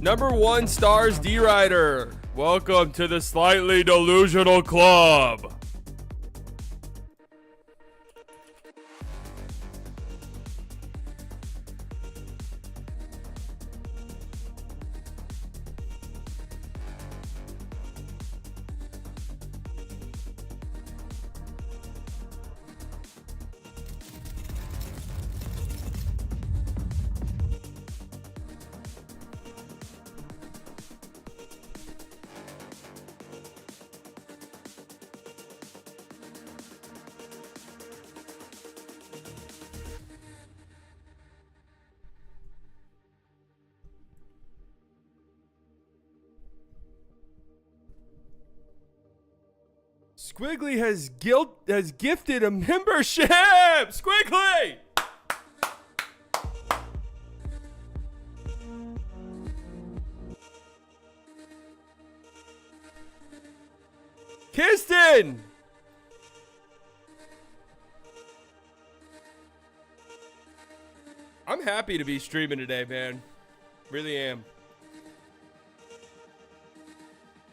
Number 1 stars D-Rider. Welcome to the Slightly Delusional Club. Squiggly has gifted a membership. Squiggly! Kirsten! I'm happy to be streaming today, man. Really am.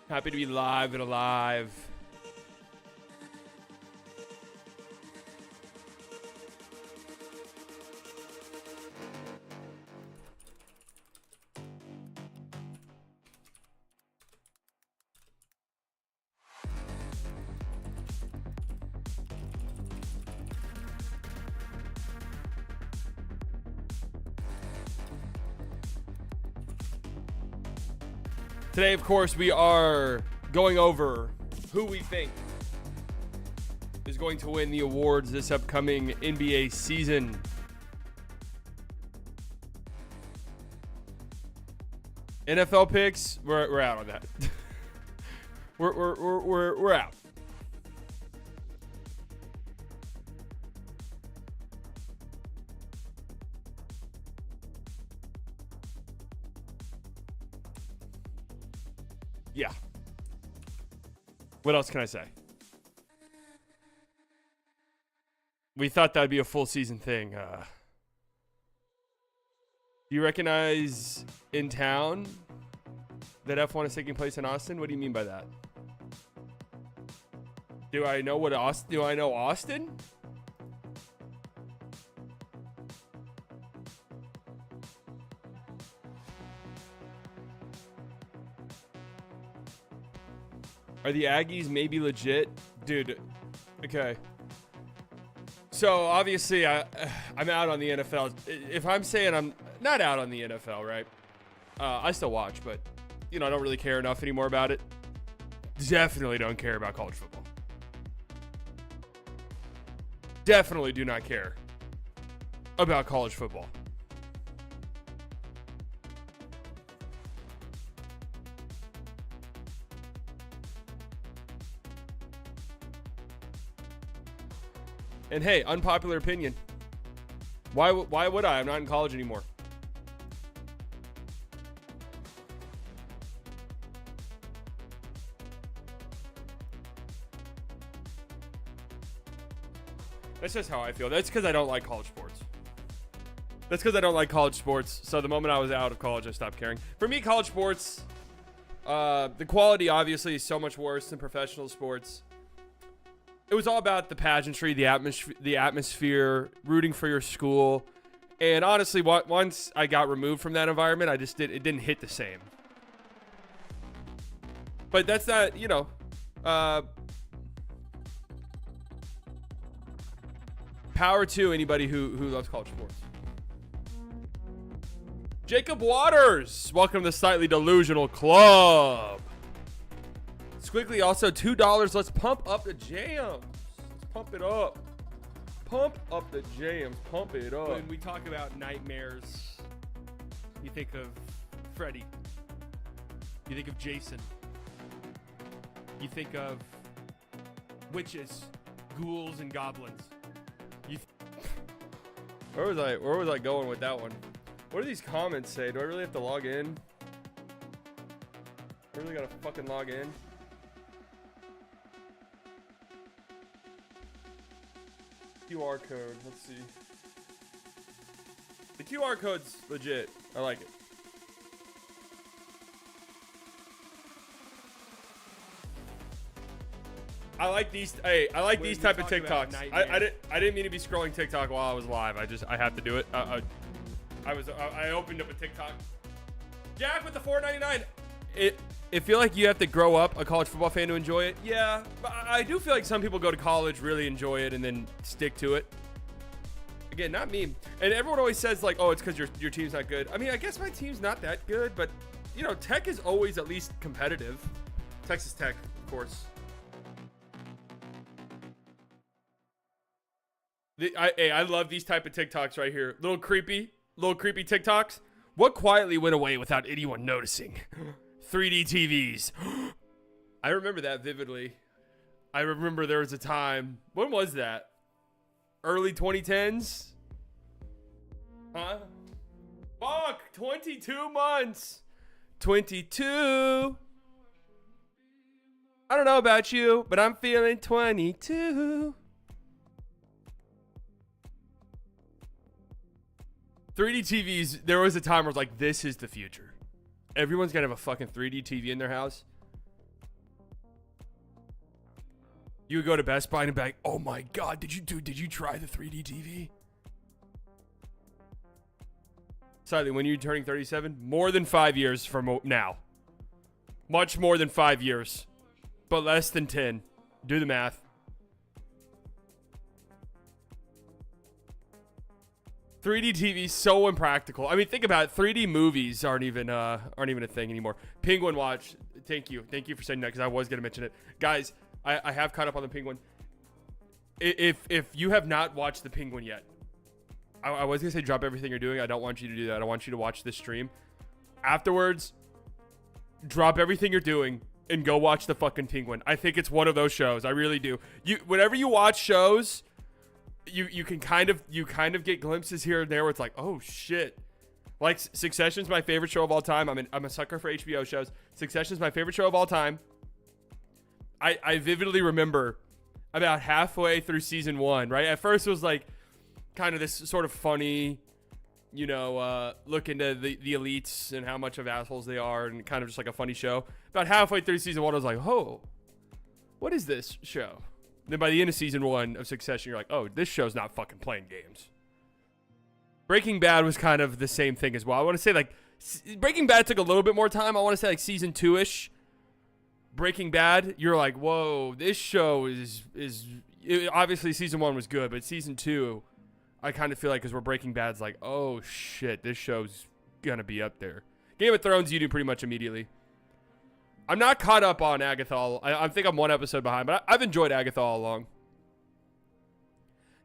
Happy to be live and alive. Today, of course, we are going over who we think is going to win the awards this upcoming NBA season. NFL picks, we're out on that. we're out. Yeah. What else can I say? We thought that'd be a full season thing. Do you recognize In Town that F1 is taking place in Austin? What do you mean by that? Do I know what Austin? Do I know Austin? Are the Aggies maybe legit? Dude, okay. So, obviously, I'm out on the NFL. If I'm saying I'm not out on the NFL, right? I still watch, but, I don't really care enough anymore about it. Definitely don't care about college football. Definitely do not care about college football. And hey, unpopular opinion. Why would I? I'm not in college anymore. That's just how I feel. That's because I don't like college sports. So the moment I was out of college, I stopped caring. For me, college sports, the quality obviously is so much worse than professional sports. It was all about the pageantry, the atmosphere, rooting for your school. And honestly, once I got removed from that environment, it didn't hit the same. But that's not, power to anybody who loves college sports. Jacob Waters, welcome to the Slightly Delusional Club. Squiggly, also $2. Let's pump up the jams. Let's pump it up. Pump up the jams. Pump it up. When we talk about nightmares, you think of Freddy. You think of Jason. You think of witches, ghouls, and goblins. Where was I going with that one? What do these comments say? Do I really have to log in? I really gotta fucking log in? QR code. Let's see. The QR code's legit. I like it. I like these. Hey, I like these type of TikToks. I didn't mean to be scrolling TikTok while I was live. I have to do it. I opened up a TikTok. Jack with the $4.99. I feel like you have to grow up a college football fan to enjoy it. Yeah, but I do feel like some people go to college, really enjoy it, and then stick to it. Again, not me. And everyone always says like, oh, it's because your team's not good. I mean, I guess my team's not that good, but you know, Tech is always at least competitive. Texas Tech, of course. I love these type of TikToks right here. Little creepy TikToks. What quietly went away without anyone noticing? 3D TVs. I remember that vividly. I remember there was a time. When was that? Early 2010s? Huh? Fuck! 22 months! 22! I don't know about you, but I'm feeling 22. 3D TVs, there was a time where I was like, this is the future. Everyone's gonna have a fucking 3D TV in their house. You would go to Best Buy and be like, oh my God, did you try the 3D TV? Slightly, when you're turning 37, more than 5 years from now. Much more than 5 years, but less than 10. Do the math. 3D TV is so impractical. I mean, think about it. 3D movies aren't even a thing anymore. Penguin Watch. Thank you for saying that because I was gonna mention it, guys. I have caught up on the Penguin. If you have not watched the Penguin yet, I was gonna say drop everything you're doing. I don't want you to do that. I want you to watch this stream. Afterwards, drop everything you're doing and go watch the fucking Penguin. I think it's one of those shows. I really do. Whenever you watch shows, you can kind of get glimpses here and there where it's like, oh shit. Like Succession's my favorite show of all time. I'm a sucker for HBO shows. Succession's my favorite show of all time. I vividly remember about halfway through season 1, right? At first it was like kind of this sort of funny, you know, look into the elites and how much of assholes they are and kind of just like a funny show. About halfway through season 1, I was like, oh, what is this show? Then by the end of season 1 of Succession, you're like, oh, this show's not fucking playing games. Breaking Bad was kind of the same thing as well. I want to say like Breaking Bad took a little bit more time. I want to say like season 2-ish. Breaking Bad, you're like, whoa, this show is obviously season 1 was good, but season 2, I kind of feel like because we're Breaking Bad's like, oh shit, this show's gonna be up there. Game of Thrones, you do pretty much immediately. I'm not caught up on Agatha. I think I'm one episode behind, but I've enjoyed Agatha all along.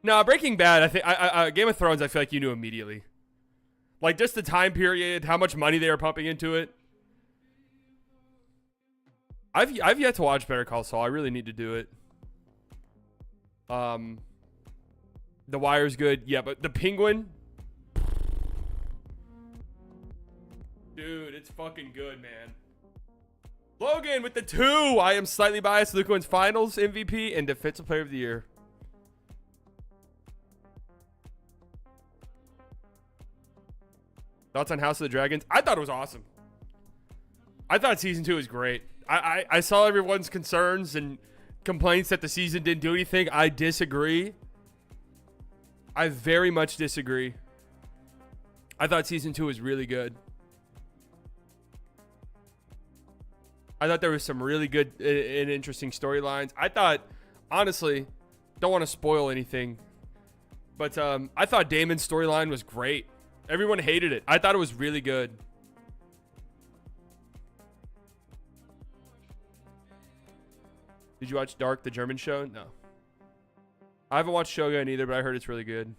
No, Breaking Bad, I think Game of Thrones, I feel like you knew immediately. Like just the time period, how much money they were pumping into it. I've yet to watch Better Call Saul. I really need to do it. The Wire's good, yeah, but the Penguin, dude, it's fucking good, man. Logan with the 2. I am slightly biased. Luka wins Finals MVP and Defensive Player of the Year. Thoughts on House of the Dragons? I thought it was awesome. I thought season 2 was great. I saw everyone's concerns and complaints that the season didn't do anything. I disagree. I very much disagree. I thought season 2 was really good. I thought there was some really good and interesting storylines. I thought, honestly, don't want to spoil anything, But I thought Damon's storyline was great. Everyone hated it. I thought it was really good. Did you watch Dark, the German show? No. I haven't watched Shogun either, but I heard it's really good.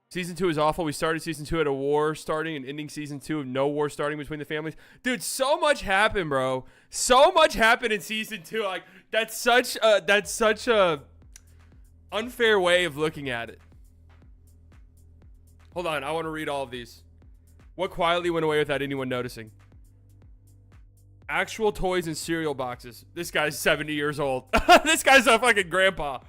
Season 2 is awful. We started season 2 at a war starting and ending season 2 of no war starting between the families. Dude, so much happened, bro. So much happened in season 2. Like, that's such a unfair way of looking at it. Hold on, I want to read all of these. What quietly went away without anyone noticing? Actual toys and cereal boxes. This guy's 70 years old. This guy's a fucking grandpa.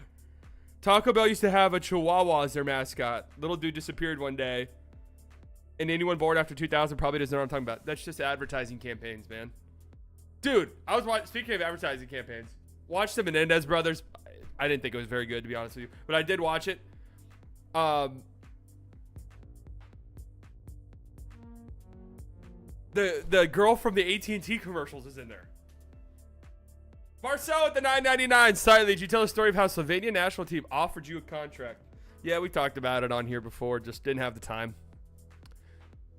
Taco Bell used to have a Chihuahua as their mascot. Little dude disappeared one day. And anyone born after 2000 probably doesn't know what I'm talking about. That's just advertising campaigns, man. Dude, I was watching, speaking of advertising campaigns, watched the Menendez brothers. I didn't think it was very good, to be honest with you. But I did watch it. The girl from the AT&T commercials is in there. Marcel at the $9.99. Slightly, did you tell a story of how Slovenia national team offered you a contract? Yeah, we talked about it on here before. Just didn't have the time.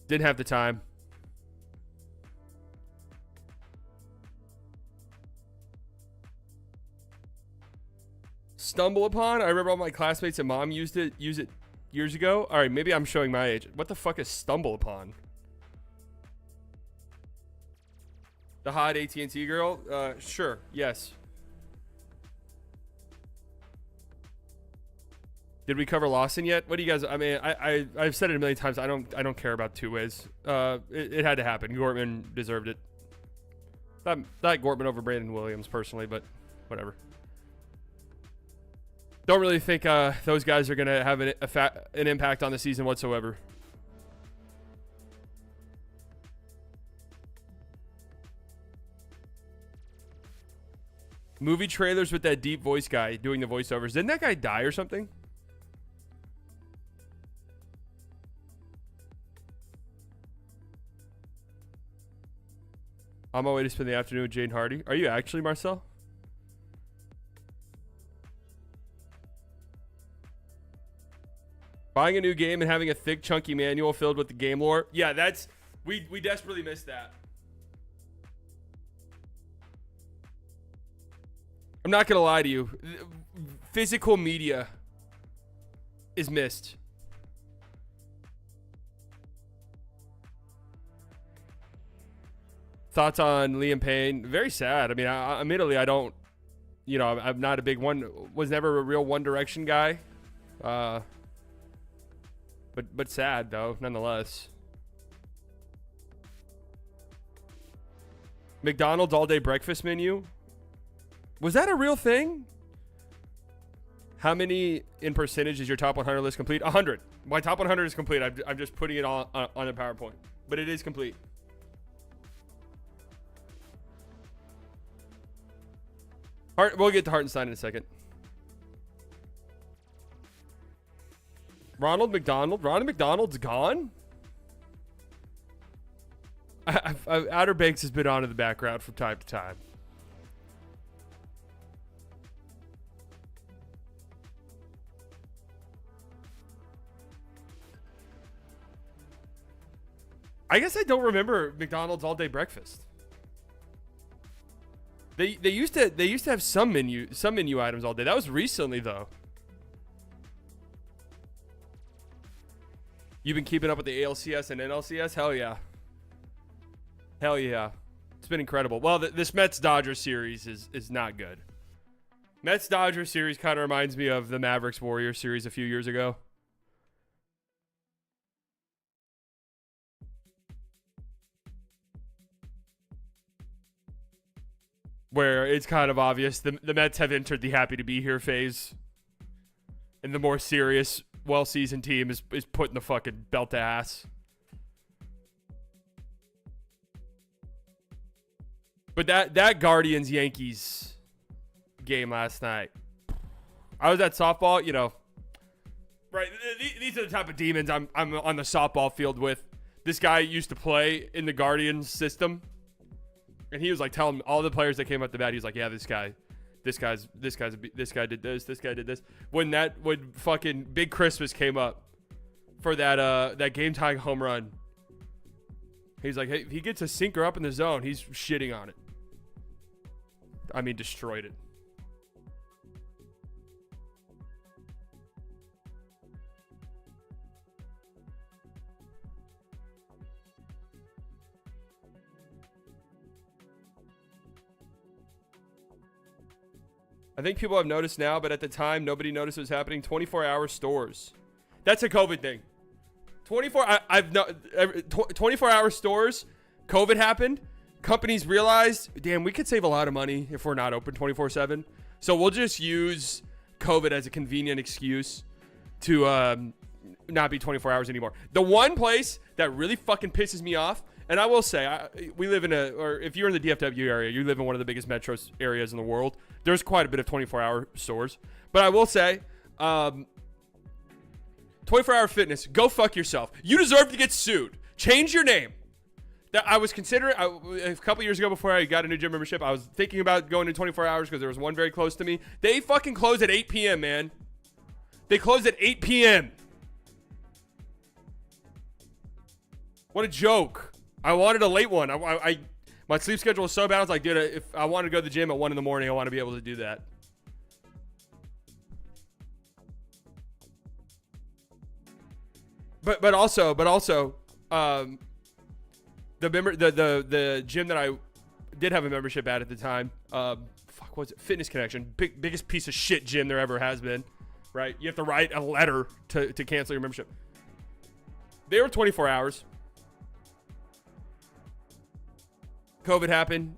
Didn't have the time. Stumble upon? I remember all my classmates and mom used it years ago. All right, maybe I'm showing my age. What the fuck is stumble upon? The hot AT&T girl? Sure. Yes. Did we cover Lawson yet? What do you guys? I mean, I've said it a million times. I don't care about two ways. It had to happen. Gortman deserved it. Not Gortman over Brandon Williams personally, but whatever. Don't really think those guys are gonna have an impact on the season whatsoever. Movie trailers with that deep voice guy doing the voiceovers. Didn't that guy die or something? On my way to spend the afternoon with Jane Hardy. Are you actually, Marcel? Buying a new game and having a thick, chunky manual filled with the game lore. Yeah, that's... We desperately missed that. I'm not going to lie to you. Physical media is missed. Thoughts on Liam Payne? Very sad. I mean, admittedly, I don't... You know, I'm not a big one... Was never a real One Direction guy. But sad, though, nonetheless. McDonald's all-day breakfast menu. Was that a real thing? How many in percentage is your top 100 list complete? 100. My top 100 is complete. I'm just putting it all on a PowerPoint. But it is complete. We'll get to Hartenstein in a second. Ronald McDonald's gone? Outer Banks has been on in the background from time to time. I guess I don't remember McDonald's all day breakfast. They used to have some menu items all day. That was recently though. You've been keeping up with the ALCS and NLCS? Hell yeah. Hell yeah. It's been incredible. Well, this Mets-Dodgers series is not good. Mets-Dodgers series kind of reminds me of the Mavericks-Warriors series a few years ago. Where it's kind of obvious the Mets have entered the happy to be here phase. And the more serious, well-seasoned team is putting the fucking belt to ass. But that Guardians-Yankees game last night. I was at softball, you know. Right, these are the type of demons I'm on the softball field with. This guy used to play in the Guardians system. And he was like telling all the players that came up to bat, he was like, yeah, this guy did this. When fucking Big Christmas came up for that game tying home run, he's like, hey, if he gets a sinker up in the zone, he's shitting on it. I mean, destroyed it. I think people have noticed now, but at the time, nobody noticed it was happening. 24-hour stores. That's a COVID thing. 24-hour stores. COVID happened. Companies realized, damn, we could save a lot of money if we're not open 24/7. So we'll just use COVID as a convenient excuse to not be 24 hours anymore. The one place that really fucking pisses me off, and I will say, we live in or if you're in the DFW area, you live in one of the biggest metro areas in the world. There's quite a bit of 24-hour stores. But I will say, 24-hour fitness, go fuck yourself. You deserve to get sued. Change your name. That I was considering, a couple years ago before I got a new gym membership, I was thinking about going to 24 hours because there was one very close to me. They fucking close at 8 p.m., man. They close at 8 p.m. What a joke. I wanted a late one. My sleep schedule was so bad. I was like, dude, if I want to go to the gym at 1 in the morning, I want to be able to do that. But also, the gym that I did have a membership at the time, what was it? Fitness Connection, biggest piece of shit gym there ever has been, right? You have to write a letter to cancel your membership. They were 24 hours. COVID happened.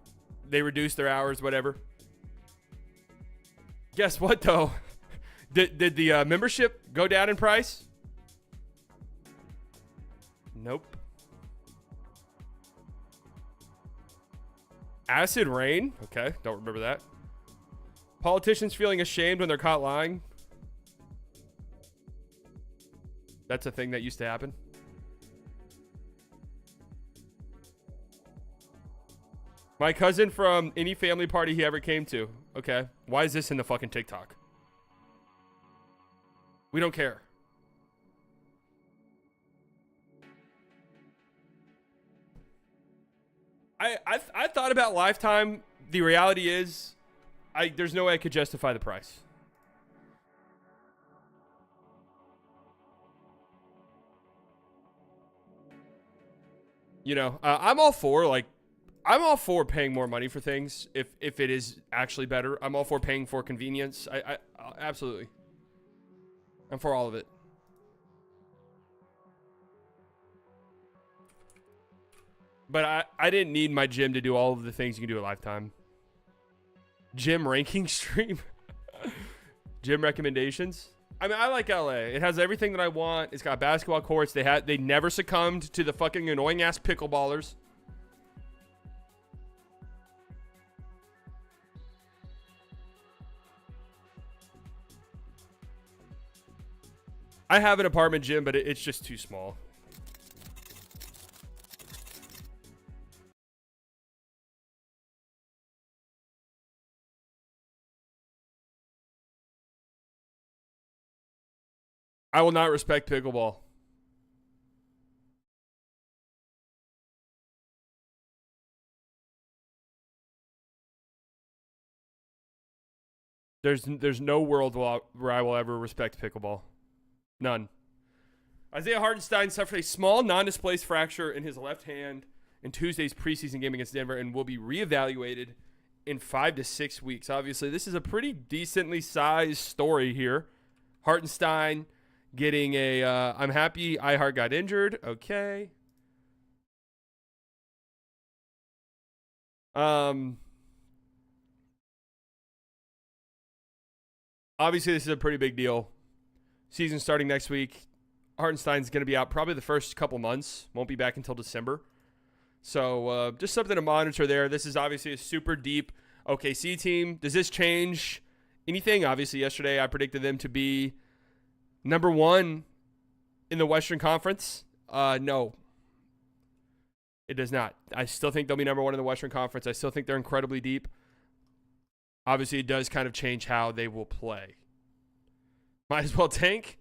They reduced their hours, whatever. Guess what, though? Did the membership go down in price? Nope. Acid rain? Okay, don't remember that. Politicians feeling ashamed when they're caught lying? That's a thing that used to happen. My cousin from any family party he ever came to. Okay. Why is this in the fucking TikTok? We don't care. I thought about Lifetime. The reality is, there's no way I could justify the price. You know, I'm all for paying more money for things if it is actually better. I'm all for paying for convenience. I absolutely. I'm for all of it. But I didn't need my gym to do all of the things you can do at Lifetime. Gym ranking stream. Gym recommendations. I mean, I like LA. It has everything that I want. It's got basketball courts. They never succumbed to the fucking annoying ass pickleballers. I have an apartment gym, but it's just too small. I will not respect pickleball. There's no world where I will ever respect pickleball. None. Isaiah Hartenstein suffered a small non-displaced fracture in his left hand in Tuesday's preseason game against Denver and will be reevaluated in 5 to 6 weeks. Obviously, this is a pretty decently sized story here. Hartenstein getting a, I'm happy iHeart got injured. Okay. Obviously, this is a pretty big deal. Season starting next week. Hartenstein's going to be out probably the first couple months. Won't be back until December. So just something to monitor there. This is obviously a super deep OKC team. Does this change anything? Obviously, yesterday I predicted them to be number 1 in the Western Conference. No. It does not. I still think they'll be number one in the Western Conference. I still think they're incredibly deep. Obviously, it does kind of change how they will play. Might as well tank.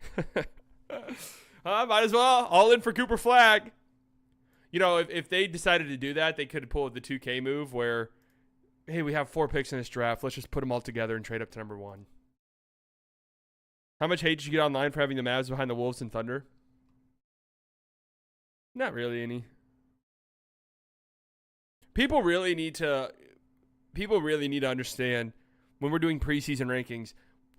Might as well. All in for Cooper Flagg. You know, if they decided to do that, they could pull the 2K move where, hey, we have 4 picks in this draft. Let's just put them all together and trade up to number 1. How much hate did you get online for having the Mavs behind the Wolves and Thunder? Not really any. People really need to understand when we're doing preseason rankings,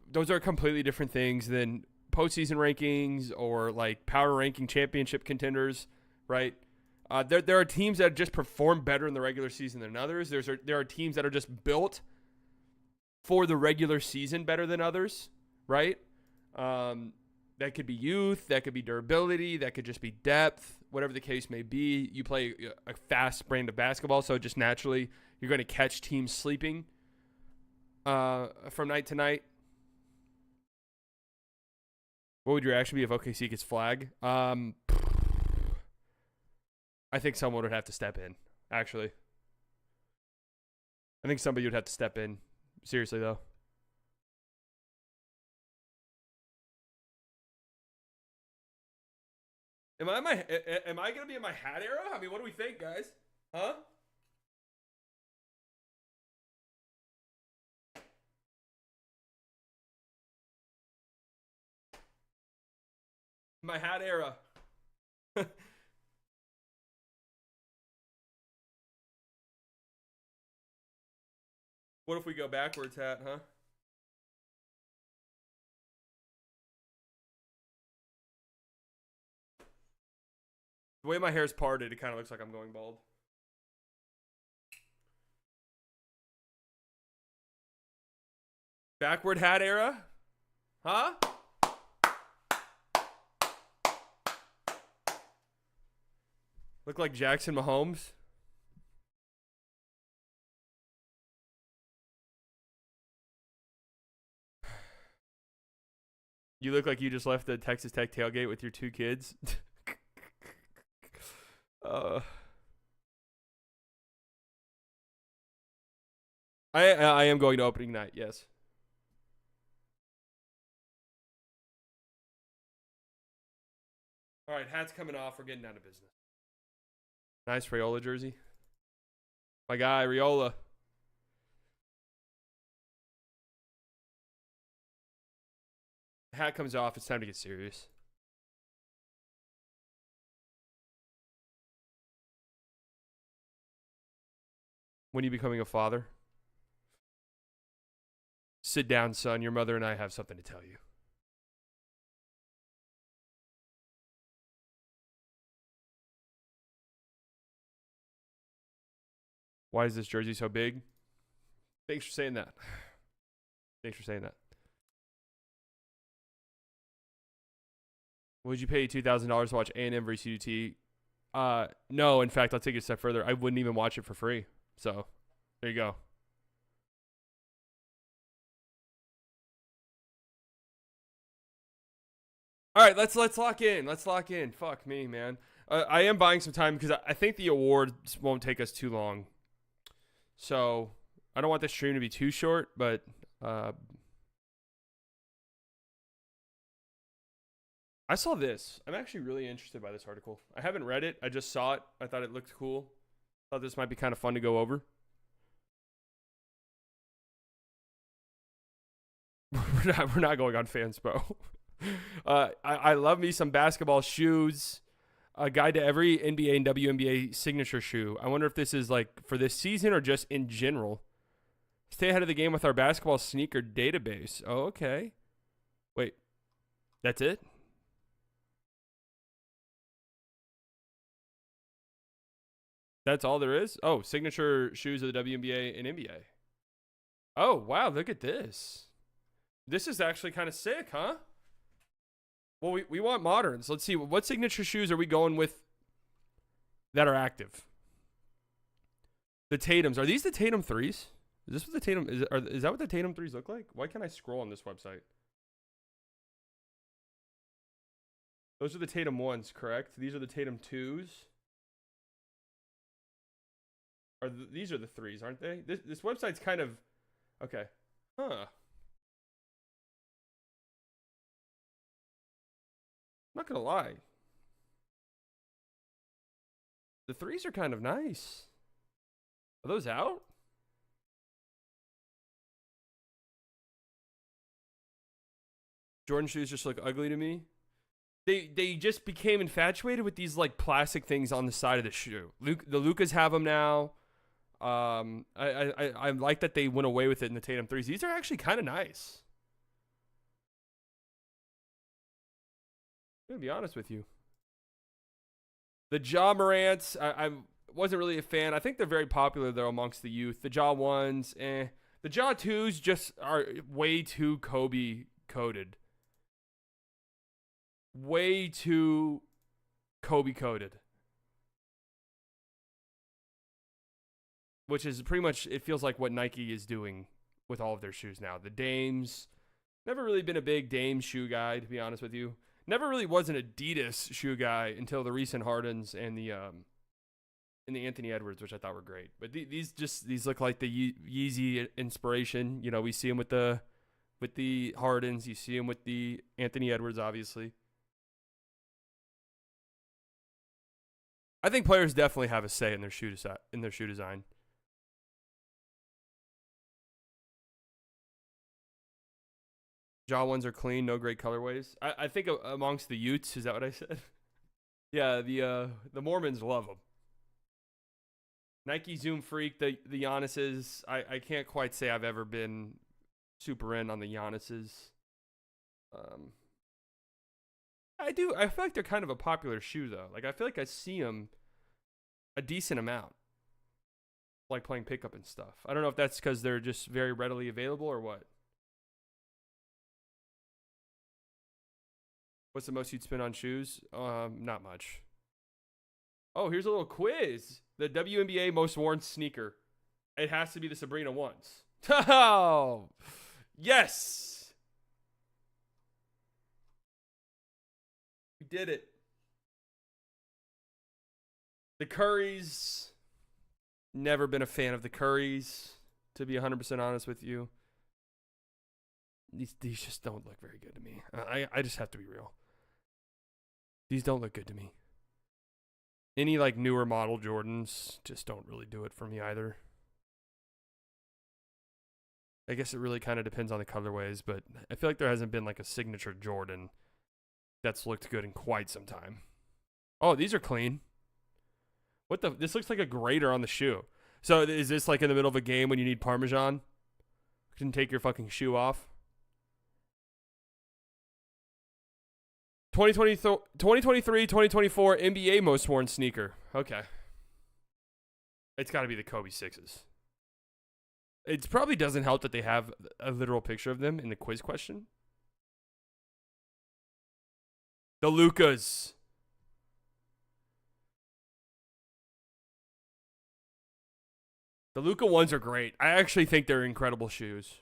those are completely different things than postseason rankings or like power ranking championship contenders, right? There are teams that just perform better in the regular season than others. There are teams that are just built for the regular season better than others, right? That could be youth, that could be durability, that could just be depth, whatever the case may be. You play a fast brand of basketball, so just naturally you're going to catch teams sleeping from night to night. What would your reaction be if OKC gets Flagg? I think someone would have to step in, actually. I think somebody would have to step in. Seriously, though. Am I going to be in my hat era? I mean, what do we think, guys? Huh? My hat era. What if we go backwards hat, huh? The way my hair's parted, it kind of looks like I'm going bald. Backward hat era? Huh? Look like Jackson Mahomes? You look like you just left the Texas Tech tailgate with your 2 kids. I am going to opening night, yes. All right, hat's coming off. We're getting out of business. Nice Raiola jersey. My guy, Raiola. Hat comes off. It's time to get serious. When are you becoming a father? Sit down, son. Your mother and I have something to tell you. Why is this jersey so big? Thanks for saying that. Thanks for saying that. Would you pay $2,000 to watch A&M versus UT? No, in fact, I'll take it a step further. I wouldn't even watch it for free. So, there you go. All right, let's lock in. Let's lock in. Fuck me, man. I am buying some time because I think the awards won't take us too long. So, I don't want this stream to be too short, but I saw this. I'm actually really interested by this article. I haven't read it. I just saw it. I thought it looked cool. Thought this might be kind of fun to go over. We're not going on Fanspo. I love me some basketball shoes. A guide to every NBA and WNBA signature shoe. I wonder if this is like for this season or just in general. Stay ahead of the game with our basketball sneaker database. Oh, okay. Wait. That's it? That's all there is? Oh, signature shoes of the WNBA and NBA. Oh, wow. Look at this. This is actually kind of sick, huh? Well, we want moderns. Let's see. What signature shoes are we going with that are active? The Tatums. Are these the Tatum 3s? Is this what the Tatum... Is that what the Tatum 3s look like? Why can't I scroll on this website? Those are the Tatum 1s, correct? These are the Tatum 2s. These are the threes, aren't they? This website's kind of okay. Huh. Not gonna lie. The threes are kind of nice. Are those out? Jordan shoes just look ugly to me. They just became infatuated with these like plastic things on the side of the shoe. The Lucas have them now. I like that they went away with it in the Tatum threes. These are actually kind of nice. I'm gonna be honest with you. The Ja Morants, I wasn't really a fan. I think they're very popular though amongst the youth. The Ja ones, eh. The Ja twos just are way too Kobe coded. Way too Kobe coded. Which is pretty much, it feels like what Nike is doing with all of their shoes now. The Dames, never really been a big Dame shoe guy, to be honest with you. Never really was an Adidas shoe guy until the recent Hardens and the Anthony Edwards, which I thought were great. But these look like the Yeezy inspiration. You know, we see them with the Hardens. You see them with the Anthony Edwards, obviously. I think players definitely have a say in their shoe design. Ja ones are clean, no great colorways. I think amongst the Utes, is that what I said? Yeah, the Mormons love them. Nike Zoom Freak, the Giannis's. I can't quite say I've ever been super in on the Giannis's. I feel like they're kind of a popular shoe though. Like I feel like I see them a decent amount, like playing pickup and stuff. I don't know if that's because they're just very readily available or what. What's the most you'd spend on shoes? Not much. Oh, here's a little quiz. The WNBA most worn sneaker. It has to be the Sabrina ones. Oh, yes. We did it. The Currys. Never been a fan of the Currys, to be 100% honest with you. These just don't look very good to me. I just have to be real. These don't look good to me. Any like newer model Jordans just don't really do it for me either. I guess it really kind of depends on the colorways, but I feel like there hasn't been like a signature Jordan that's looked good in quite some time. Oh, these are clean. What the? This looks like a grater on the shoe. So is this like in the middle of a game when you need Parmesan? You can take your fucking shoe off. 2023, 2024 NBA most worn sneaker. Okay. It's got to be the Kobe 6s. It probably doesn't help that they have a literal picture of them in the quiz question. The Lucas. The Luka ones are great. I actually think they're incredible shoes.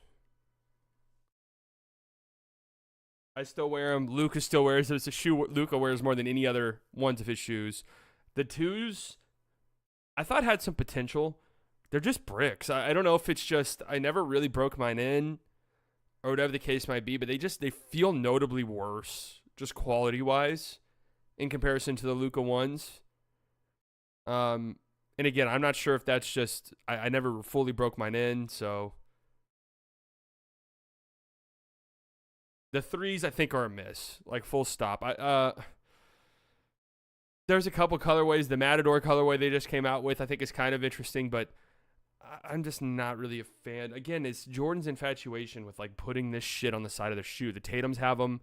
I still wear them. Luka still wears it. It's a shoe Luka wears more than any other ones of his shoes. The twos, I thought had some potential. They're just bricks. I don't know if it's just I never really broke mine in or whatever the case might be, but they feel notably worse, just quality wise, in comparison to the Luka ones. And again, I'm not sure if that's just I never fully broke mine in, so the threes I think are a miss, like full stop. There's a couple colorways. The Matador colorway they just came out with I think is kind of interesting, but I'm just not really a fan. Again, it's Jordan's infatuation with like putting this shit on the side of their shoe. The Tatums have them.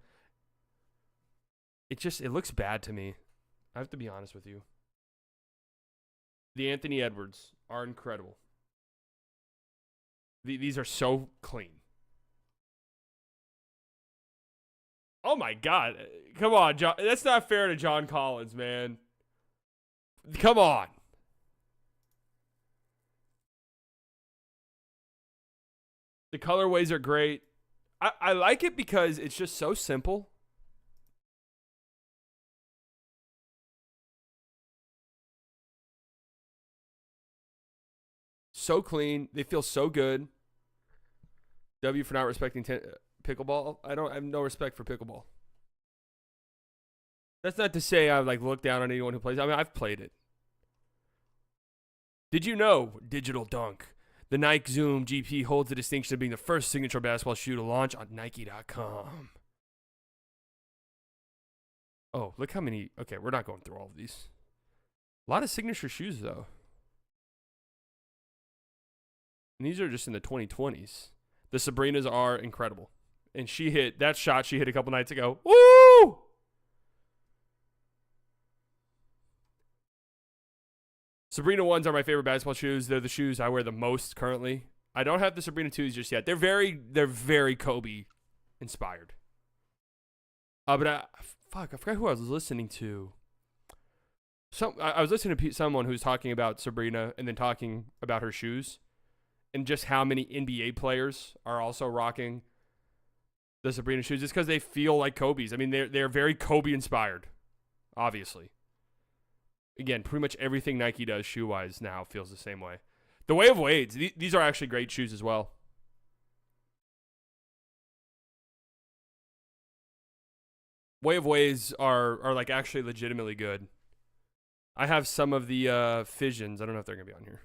It looks bad to me. I have to be honest with you. The Anthony Edwards are incredible. These are so clean. Oh my God. Come on, John. That's not fair to John Collins, man. Come on. The colorways are great. I like it because it's just so simple. So clean. They feel so good. W for not respecting pickleball. I have no respect for pickleball. That's not to say I like look down on anyone who plays. I mean, I've played it. Did you know, Digital Dunk, the Nike Zoom GP holds the distinction of being the first signature basketball shoe to launch on Nike.com. Oh, look how many. Okay, we're not going through all of these. A lot of signature shoes, though. And these are just in the 2020s. The Sabrinas are incredible. And she hit that shot she hit a couple nights ago. Woo! Sabrina 1s are my favorite basketball shoes. They're the shoes I wear the most currently. I don't have the Sabrina 2s just yet. They're very Kobe inspired. But I forgot who I was listening to. I was listening to someone who was talking about Sabrina and then talking about her shoes and just how many NBA players are also rocking the Sabrina shoes. It's because they feel like Kobe's. I mean, they're very Kobe inspired, obviously. Again, pretty much everything Nike does shoe-wise now feels the same way. The Way of Wade's, these are actually great shoes as well. Way of Wade's are like actually legitimately good. I have some of the Fissions. I don't know if they're going to be on here.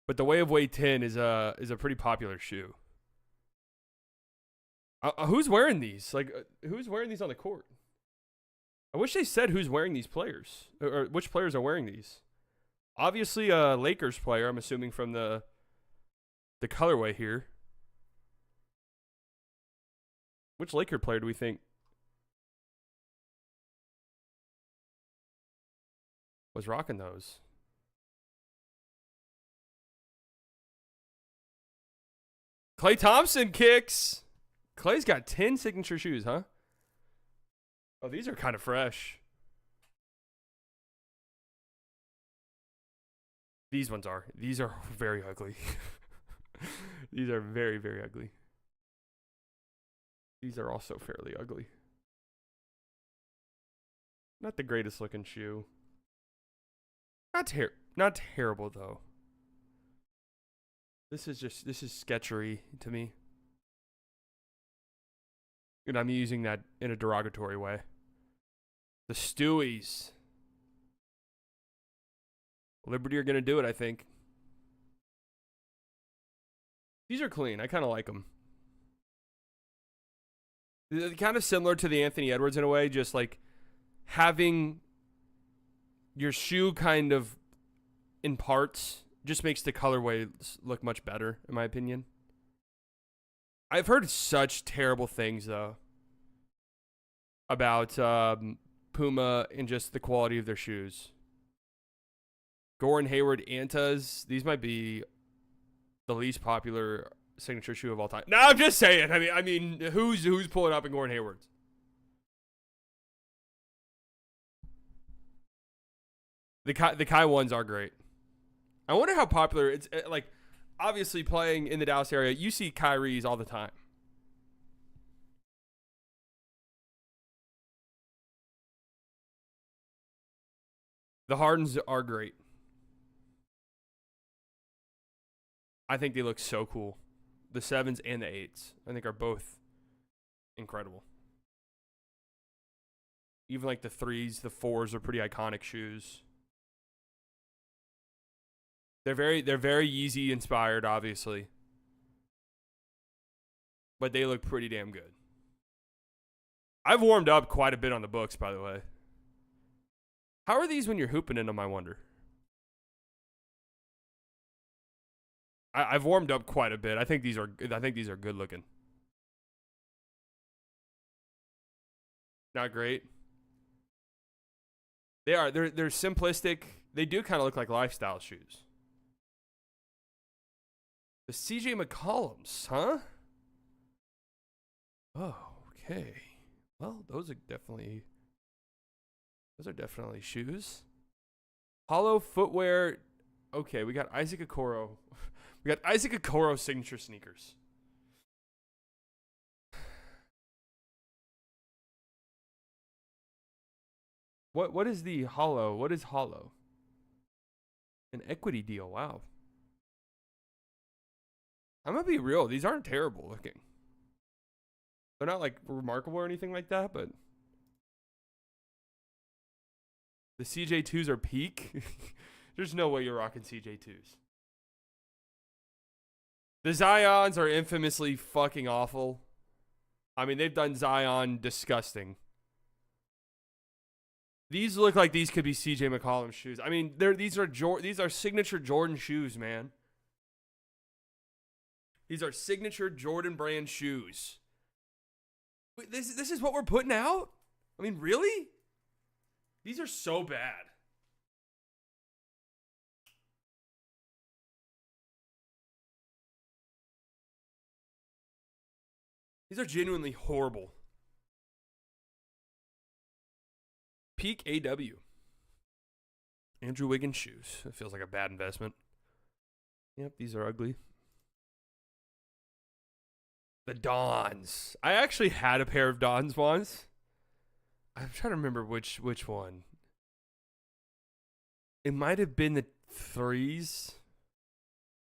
But the Way of Wade 10 is a pretty popular shoe. Who's wearing these? Like, who's wearing these on the court? I wish they said who's wearing these players or which players are wearing these. Obviously, a Lakers player. I'm assuming from the colorway here. Which Laker player do we think was rocking those? Klay Thompson kicks. Klay's got 10 signature shoes, huh? Oh, these are kind of fresh. These ones are. These are very ugly. These are very, very ugly. These are also fairly ugly. Not the greatest looking shoe. Not terrible though. This is sketchery to me. And I'm using that in a derogatory way. The Stewies. Liberty are going to do it, I think. These are clean. I kind of like them. They're kind of similar to the Anthony Edwards in a way, just like having your shoe kind of in parts just makes the colorway look much better, in my opinion. I've heard such terrible things, though, about Puma and just the quality of their shoes. Gordon Hayward Antas, these might be the least popular signature shoe of all time. No, I'm just saying. I mean, who's pulling up in Gordon Hayward's? The Kai ones are great. I wonder how popular it's like. Obviously, playing in the Dallas area, you see Kyrie's all the time. The Hardens are great. I think they look so cool. The 7s and the 8s, I think, are both incredible. Even like the 3s, the 4s are pretty iconic shoes. They're very Yeezy inspired, obviously. But they look pretty damn good. I've warmed up quite a bit on the books, by the way. How are these when you're hooping in them, I wonder? I've warmed up quite a bit. I think these are good looking. Not great. They are. They're simplistic. They do kind of look like lifestyle shoes. The CJ McCollums, huh? Oh, okay. Well, those are definitely shoes. Hollow footwear. Okay, we got Isaac Okoro. We got Isaac Okoro signature sneakers. What is the hollow? What is hollow? An equity deal. Wow. I'm gonna be real. These aren't terrible looking. They're not like remarkable or anything like that, but the CJ2s are peak. There's no way you're rocking CJ2s. The Zions are infamously fucking awful. I mean, they've done Zion disgusting. These look like these could be CJ McCollum shoes. I mean, these are signature Jordan shoes, man. These are signature Jordan brand shoes. Wait, this is what we're putting out? I mean, really? These are so bad. These are genuinely horrible. Peak AW. Andrew Wiggins shoes. It feels like a bad investment. Yep, these are ugly. The Dons. I actually had a pair of Dons once. I'm trying to remember which one. It might have been the 3s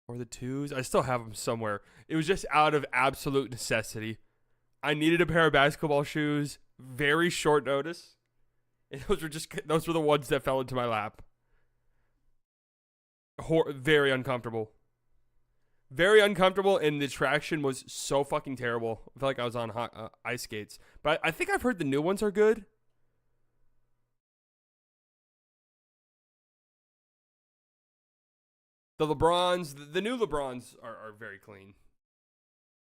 or the 2s. I still have them somewhere. It was just out of absolute necessity. I needed a pair of basketball shoes. Very short notice. And those were the ones that fell into my lap. Very uncomfortable. Very uncomfortable, and the traction was so fucking terrible. I felt like I was on ice skates. But I think I've heard the new ones are good. The LeBrons, the new LeBrons are very clean.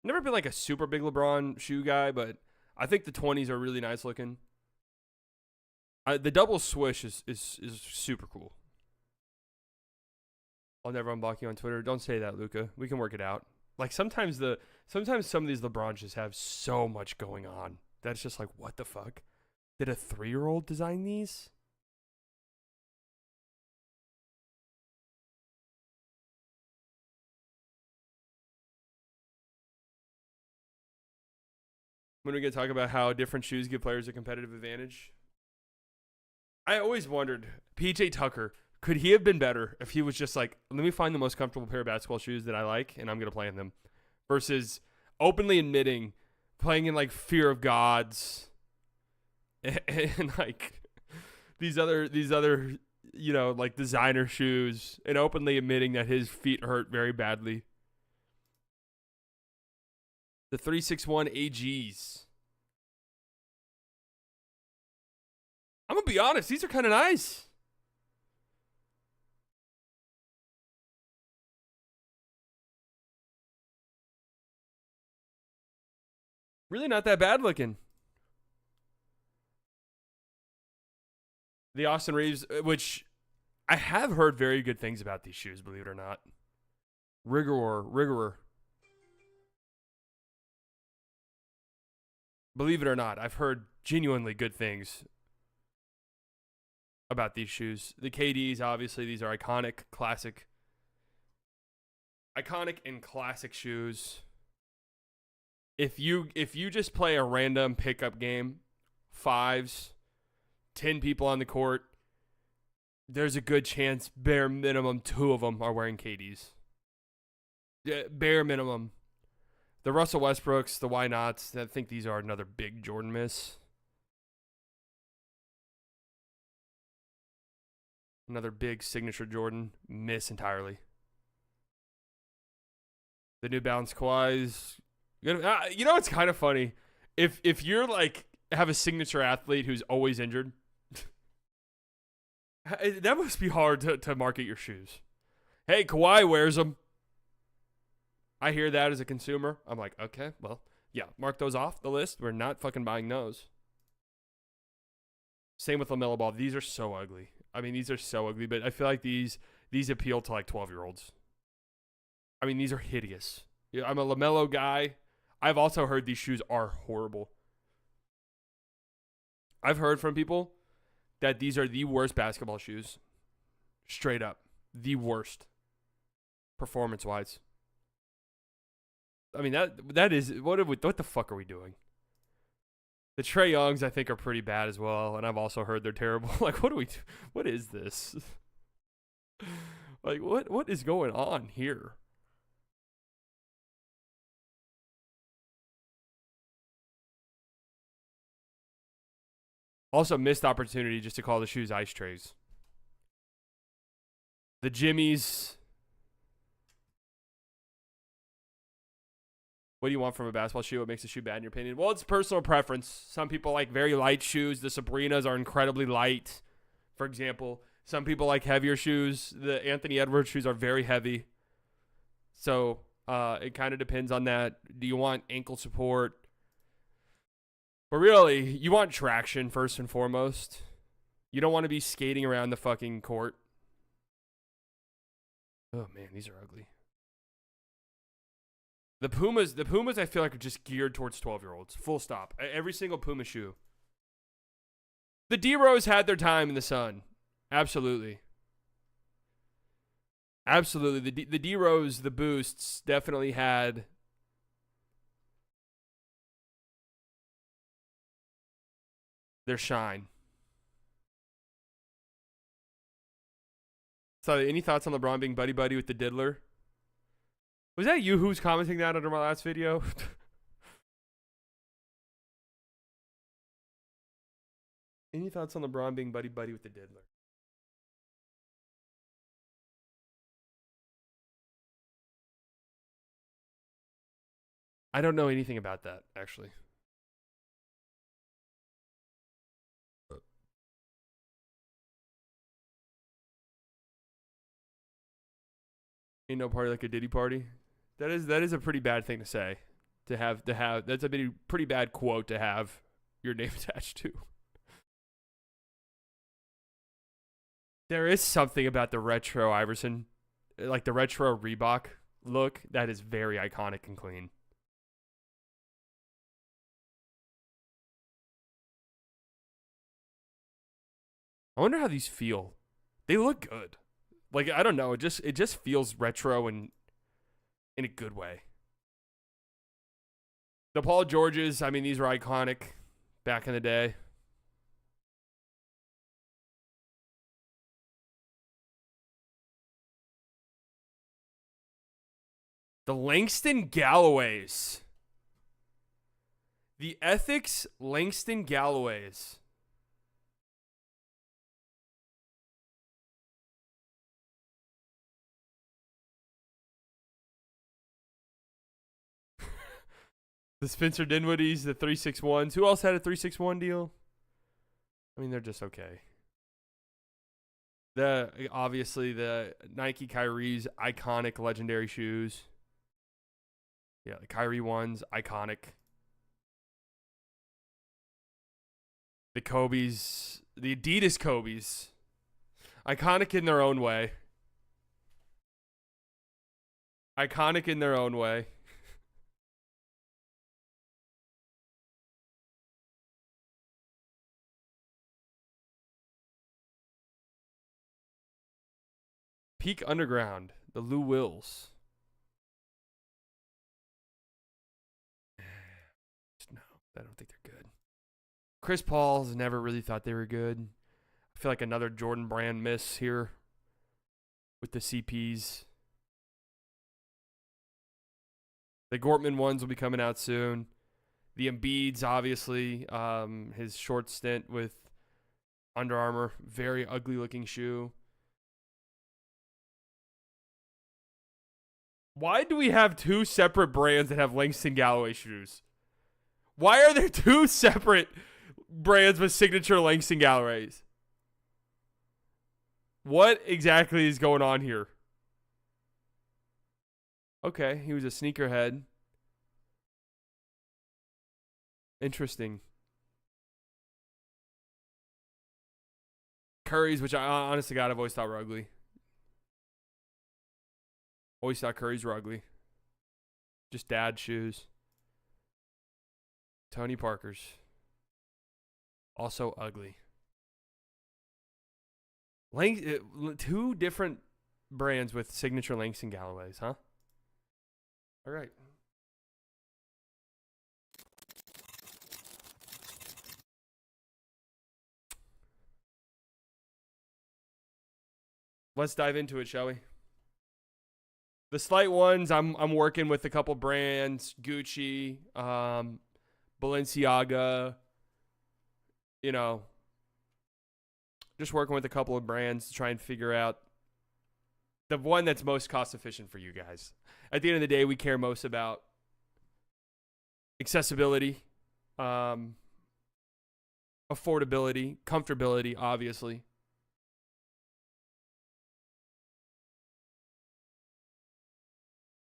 Never been like a super big LeBron shoe guy, but I think the 20s are really nice looking. The double swish is super cool. I'll never unblock you on Twitter. Don't say that, Luca. We can work it out. Like sometimes some of these LeBrons just have so much going on. That's just like, what the fuck? Did a 3-year-old design these? When we get to talk about how different shoes give players a competitive advantage. I always wondered, PJ Tucker, could he have been better if he was just like, let me find the most comfortable pair of basketball shoes that I like, and I'm going to play in them, versus openly admitting playing in like Fear of Gods and like these other like designer shoes, and openly admitting that his feet hurt very badly. The 361 AGs. I'm going to be honest, these are kind of nice. Really not that bad looking. The Austin Reeves, which I have heard very good things about these shoes, believe it or not. Rigorer. Believe it or not, I've heard genuinely good things about these shoes. The KDs, obviously, these are iconic and classic shoes. If you just play a random pickup game, 5s, 10 people on the court, there's a good chance, bare minimum, 2 of them are wearing KDs. Yeah, bare minimum. The Russell Westbrooks, the Why Nots, I think these are another big Jordan miss. Another big signature Jordan miss entirely. The New Balance Kawhis. You know what's kind of funny? If you're like have a signature athlete who's always injured, that must be hard to market your shoes. Hey, Kawhi wears them. I hear that as a consumer. I'm like, okay, well, yeah, mark those off the list. We're not fucking buying those. Same with LaMelo Ball. These are so ugly. I mean, these are so ugly, but I feel like these appeal to like 12-year-olds. I mean, these are hideous. Yeah, I'm a LaMelo guy. I've also heard these shoes are horrible. I've heard from people that these are the worst basketball shoes. Straight up. The worst. Performance-wise. I mean, that is, what the fuck are we doing? The Trae Youngs, I think, are pretty bad as well, and I've also heard they're terrible. Like, what is this? Like, what is going on here? Also, missed opportunity just to call the shoes ice trays. The Jimmies. What do you want from a basketball shoe? What makes a shoe bad in your opinion? Well, it's personal preference. Some people like very light shoes. The Sabrinas are incredibly light, for example. Some people like heavier shoes. The Anthony Edwards shoes are very heavy. So it kind of depends on that. Do you want ankle support? But really, you want traction first and foremost. You don't want to be skating around the fucking court. Oh, man, these are ugly. The Pumas, I feel like are just geared towards 12-year-olds. Full stop. Every single Puma shoe. The D-Rose had their time in the sun. Absolutely. Absolutely. The D-Rose, the Boosts, definitely had their shine. So, any thoughts on LeBron being buddy-buddy with the diddler? Was that you who was commenting that under my last video? Any thoughts on LeBron being buddy-buddy with the diddler? I don't know anything about that, actually. Ain't no party like a Diddy party. That is a pretty bad thing to say. To have that's a pretty bad quote to have your name attached to. There is something about the retro Iverson, like the retro Reebok look, that is very iconic and clean. I wonder how these feel. They look good. Like, I don't know, it just feels retro and in a good way. The Paul Georges, I mean, these were iconic back in the day. The Langston Galloways. The Ethics Langston Galloways. The Spencer Dinwiddies, the 361s. Who else had a 361 deal? I mean, they're just okay. Obviously the Nike Kyrie's iconic legendary shoes. Yeah, the Kyrie ones, iconic. The Kobe's, the Adidas Kobe's, iconic in their own way. Iconic in their own way. Peak Underground, the Lou Wills. No, I don't think they're good. Chris Paul's never really thought they were good. I feel like another Jordan Brand miss here with the CPs. The Gortman ones will be coming out soon. The Embiid's, obviously, his short stint with Under Armour, very ugly looking shoe. Why do we have two separate brands that have Langston Galloway shoes? Why are there two separate brands with signature Langston Galloways? What exactly is going on here? Okay, he was a sneakerhead. Interesting. Curry's, which I honestly God, I've always thought were ugly. Always thought Curry's were ugly. Just dad shoes. Tony Parker's. Also ugly. Two different brands with signature Langston Galloways, huh? All right. let's dive into it, shall we? The slight ones, I'm working with a couple brands, Gucci, Balenciaga, you know, just working with a couple of brands to try and figure out the one that's most cost efficient for you guys. At the end of the day, we care most about accessibility, affordability, comfortability, obviously.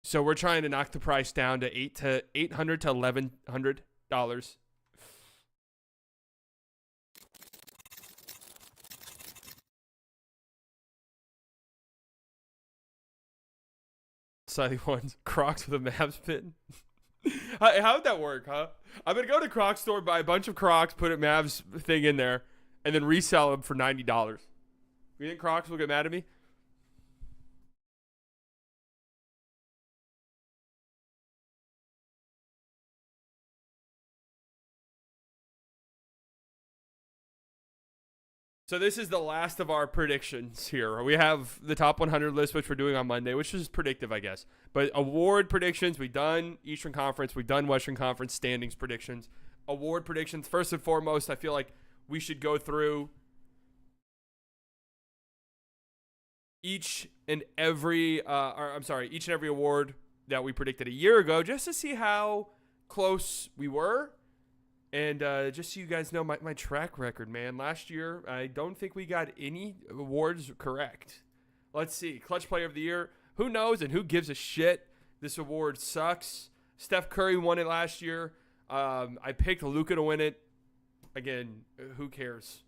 So we're trying to knock the price down to $800 to $1,100. Slightly ones, Crocs with a Mavs pin. How'd that work, huh? I'm gonna go to Crocs store, buy a bunch of Crocs, put a Mavs thing in there, and then resell them for $90. You think Crocs will get mad at me? So this is the last of our predictions here. We have the top 100 list, which we're doing on Monday, which is predictive, I guess. But award predictions, we've done Eastern Conference, we've done Western Conference standings predictions. Award predictions, first and foremost, I feel like we should go through each and every award that we predicted a year ago, just to see how close we were. And just so you guys know my track record, man. Last year, I don't think we got any awards correct. Let's see. Clutch Player of the Year. Who knows and who gives a shit? This award sucks. Steph Curry won it last year. I picked Luka to win it. Again, who cares?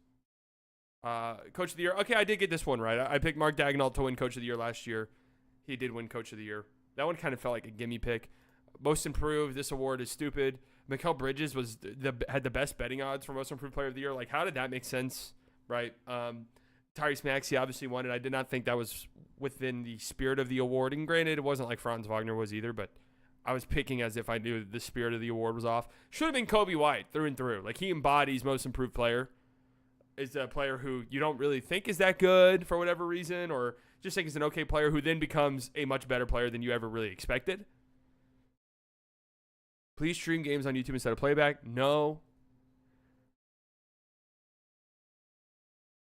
Coach of the Year. Okay, I did get this one right. I picked Mark Daigneault to win Coach of the Year last year. He did win Coach of the Year. That one kind of felt like a gimme pick. Most Improved. This award is stupid. Mikal Bridges had the best betting odds for Most Improved Player of the Year. Like, how did that make sense, right? Tyrese Maxey obviously won it. I did not think that was within the spirit of the award. And granted, it wasn't like Franz Wagner was either, but I was picking as if I knew the spirit of the award was off. Should have been Kobe White through and through. Like, he embodies Most Improved Player. Is a player who you don't really think is that good for whatever reason, or just think is an okay player who then becomes a much better player than you ever really expected. Please stream games on YouTube instead of playback. No.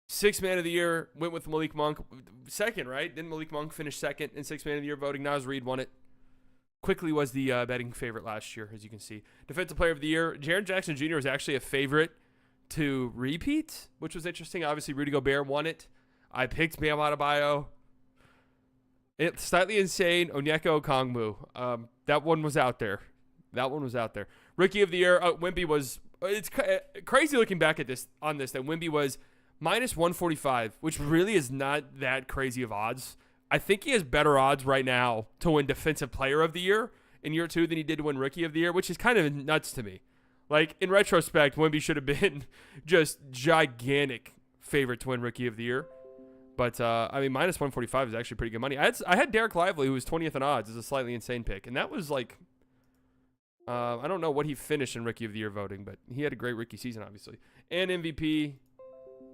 Sixth Man of the Year went with Malik Monk. Second, right? Didn't Malik Monk finish second in Sixth Man of the Year voting? Naz Reid won it. Quickly was the betting favorite last year, as you can see. Defensive Player of the Year. Jaren Jackson Jr. was actually a favorite to repeat, which was interesting. Obviously, Rudy Gobert won it. I picked Bam Adebayo. It's slightly insane. Onyeka Okongwu. That one was out there. Rookie of the Year, Wemby was. It's crazy looking back at this that Wemby was minus 145, which really is not that crazy of odds. I think he has better odds right now to win Defensive Player of the Year in year 2 than he did to win Rookie of the Year, which is kind of nuts to me. Like, in retrospect, Wemby should have been just gigantic favorite to win Rookie of the Year. But, I mean, minus 145 is actually pretty good money. I had Derek Lively, who was 20th in odds, as a slightly insane pick. And that was like, I don't know what he finished in Rookie of the Year voting, but he had a great rookie season, obviously. And MVP,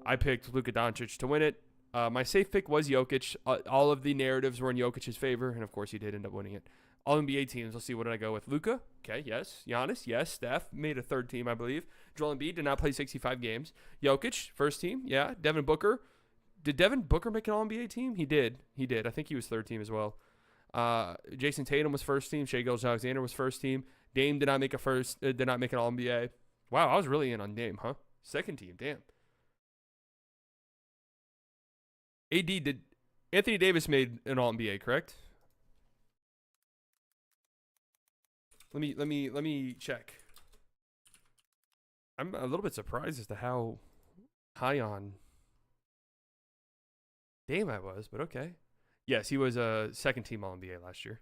I picked Luka Doncic to win it. My safe pick was Jokic. All of the narratives were in Jokic's favor, and, of course, he did end up winning it. All NBA teams. Let's see, what did I go with? Luka? Okay, yes. Giannis? Yes. Steph made a third team, I believe. Joel Embiid did not play 65 games. Jokic, first team. Yeah. Devin Booker. Did Devin Booker make an All-NBA team? He did. I think he was third team as well. Jason Tatum was first team. Shai Gilgeous-Alexander was first team. Dame did not make an All-NBA. Wow, I was really in on Dame, huh? Second team, damn. Anthony Davis made an All-NBA, correct? Let me check. I'm a little bit surprised as to how high on Dame I was, but okay. Yes, he was a second team All-NBA last year.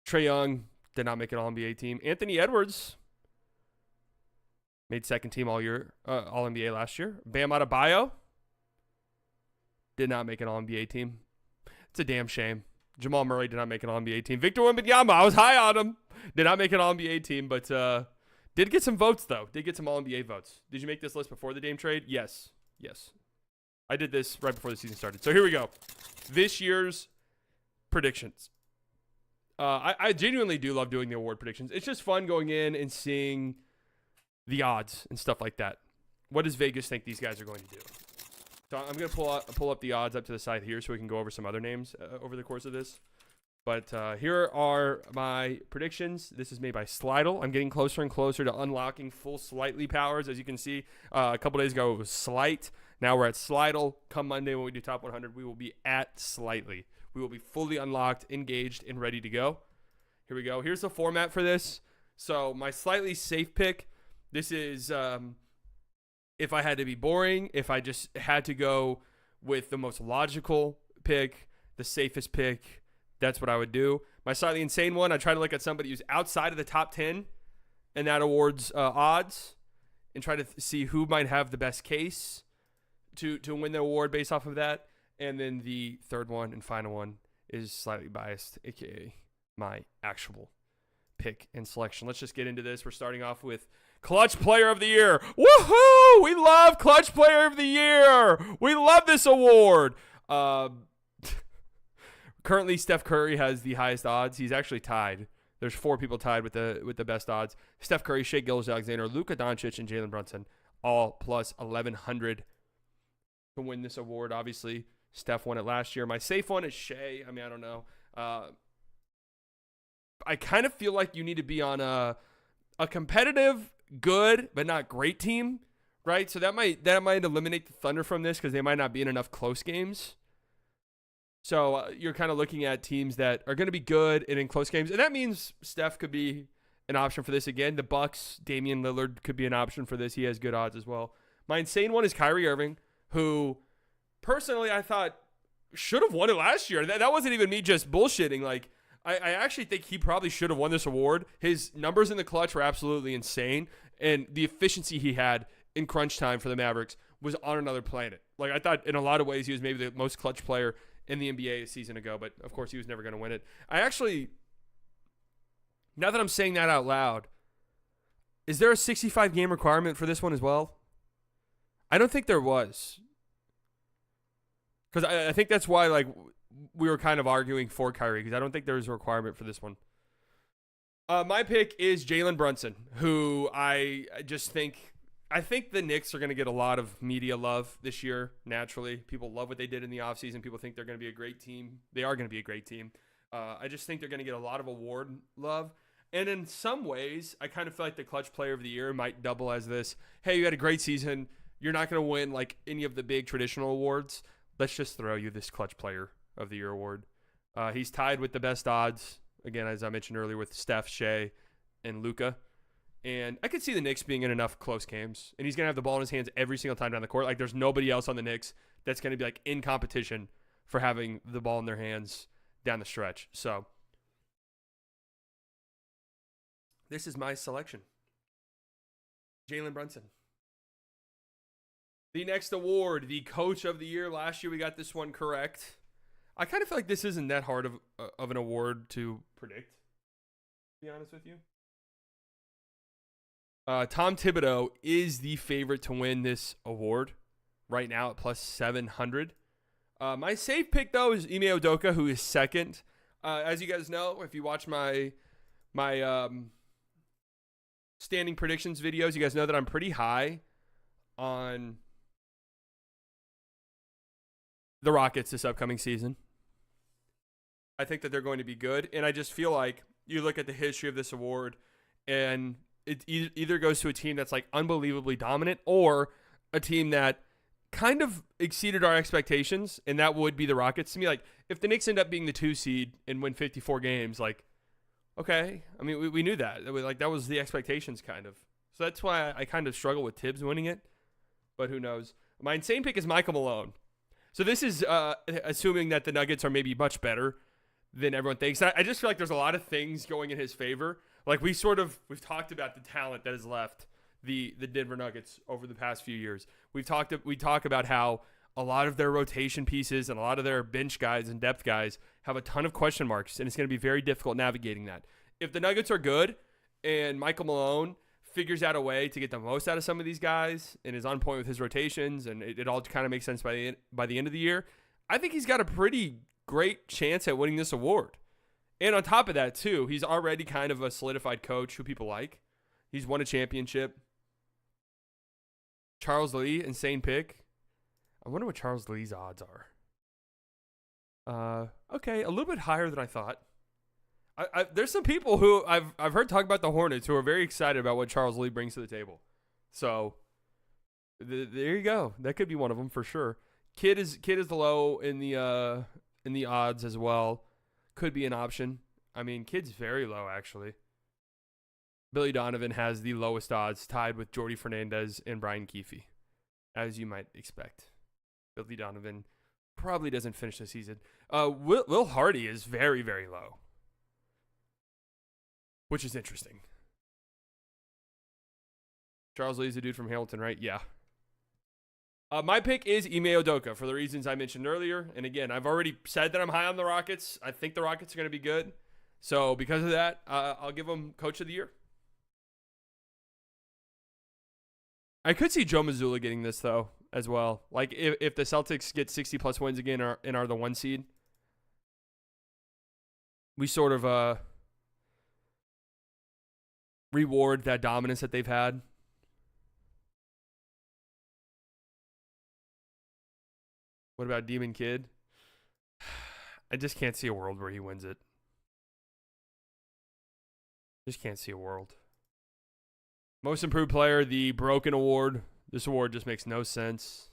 Trae Young did not make an All-NBA team. Anthony Edwards made second team All-NBA last year. Bam Adebayo did not make an All-NBA team. It's a damn shame. Jamal Murray did not make an All-NBA team. Victor Wembanyama, I was high on him. Did not make an All-NBA team, but did get some votes, though. Did get some All-NBA votes. Did you make this list before the Dame trade? Yes. Yes. I did this right before the season started. So here we go. This year's predictions. I genuinely do love doing the award predictions. It's just fun going in and seeing the odds and stuff like that. What does Vegas think these guys are going to do? So I'm going to pull up the odds up to the side here so we can go over some other names over the course of this. But here are my predictions. This is made by Slidle. I'm getting closer and closer to unlocking full Slightly powers. As you can see, a couple days ago it was Slight. Now we're at Slidle. Come Monday when we do Top 100, we will be at Slightly. We will be fully unlocked, engaged, and ready to go. Here we go. Here's the format for this. So my slightly safe pick. This is if I had to be boring, if I just had to go with the most logical pick, the safest pick, that's what I would do. My slightly insane one, I try to look at somebody who's outside of the top 10 and that awards odds and try to see who might have the best case to win the award based off of that. And then the third one and final one is slightly biased, a.k.a. my actual pick and selection. Let's just get into this. We're starting off with Clutch Player of the Year. Woohoo! We love Clutch Player of the Year. We love this award. Currently, Steph Curry has the highest odds. He's actually tied. There's 4 people tied with the best odds. Steph Curry, Shai Gilgeous-Alexander, Luka Doncic, and Jalen Brunson, all plus 1,100 to win this award. Obviously, Steph won it last year. My safe one is Shai. I mean, I don't know. I kind of feel like you need to be on a competitive, good, but not great team, right? So that might eliminate the Thunder from this because they might not be in enough close games. So you're kind of looking at teams that are going to be good and in close games. And that means Steph could be an option for this again. The Bucks, Damian Lillard could be an option for this. He has good odds as well. My insane one is Kyrie Irving, who personally I thought should have won it last year. That wasn't even me just bullshitting. Like, I actually think he probably should have won this award. His numbers in the clutch were absolutely insane. And the efficiency he had in crunch time for the Mavericks was on another planet. Like, I thought in a lot of ways he was maybe the most clutch player in the NBA a season ago, but of course he was never going to win it. I actually, now that I'm saying that out loud, is there a 65 game requirement for this one as well? I don't think there was. Because I think that's why like we were kind of arguing for Kyrie, because I don't think there was a requirement for this one. My pick is Jalen Brunson, who I think the Knicks are going to get a lot of media love this year, naturally. People love what they did in the offseason. People think they're going to be a great team. They are going to be a great team. I just think they're going to get a lot of award love. And in some ways, I kind of feel like the Clutch Player of the Year might double as this, hey, you had a great season. You're not going to win like any of the big traditional awards. Let's just throw you this Clutch Player of the Year award. He's tied with the best odds, again, as I mentioned earlier, with Steph, Shai, and Luka. And I could see the Knicks being in enough close games. And he's going to have the ball in his hands every single time down the court. Like, there's nobody else on the Knicks that's going to be, like, in competition for having the ball in their hands down the stretch. So, this is my selection. Jalen Brunson. The next award, the Coach of the Year. Last year we got this one correct. I kind of feel like this isn't that hard of an award to predict, to be honest with you. Tom Thibodeau is the favorite to win this award right now at plus 700. My safe pick, though, is Ime Udoka, who is second. As you guys know, if you watch my standing predictions videos, you guys know that I'm pretty high on the Rockets this upcoming season. I think that they're going to be good, and I just feel like you look at the history of this award, and it either goes to a team that's like unbelievably dominant or a team that kind of exceeded our expectations, and that would be the Rockets. To me, like, if the Knicks end up being the 2 seed and win 54 games, like, okay. I mean, we knew that. That was the expectations, kind of. So that's why I kind of struggle with Tibbs winning it, but who knows. My insane pick is Michael Malone. So this is assuming that the Nuggets are maybe much better than everyone thinks. I just feel like there's a lot of things going in his favor. Like, we've talked about the talent that has left the Denver Nuggets over the past few years. We talk about how a lot of their rotation pieces and a lot of their bench guys and depth guys have a ton of question marks, and it's going to be very difficult navigating that. If the Nuggets are good and Michael Malone figures out a way to get the most out of some of these guys and is on point with his rotations, and it all kind of makes sense by the end of the year, I think he's got a pretty great chance at winning this award. And on top of that, too, he's already kind of a solidified coach who people like. He's won a championship. Charles Lee, insane pick. I wonder what Charles Lee's odds are. Okay, a little bit higher than I thought. There's some people who I've heard talk about the Hornets who are very excited about what Charles Lee brings to the table. So there you go. That could be one of them for sure. Kid is low in the odds as well. Could be an option. I mean, Kid's very low actually. Billy Donovan has the lowest odds, tied with Jordy Fernandez and Brian Keefe, as you might expect. Billy Donovan probably doesn't finish the season. Will Hardy is very, very low, which is interesting. Charles Lee's a dude from Hamilton, right? Yeah. My pick is Ime Udoka for the reasons I mentioned earlier. And again, I've already said that I'm high on the Rockets. I think the Rockets are going to be good. So because of that, I'll give them Coach of the Year. I could see Joe Mazzulla getting this, though, as well. Like, if the Celtics get 60-plus wins again and are the 1 seed, we sort of reward that dominance that they've had. What about Demon Kid? I just can't see a world where he wins it. Just can't see a world. Most Improved Player, the Broken Award. This award just makes no sense.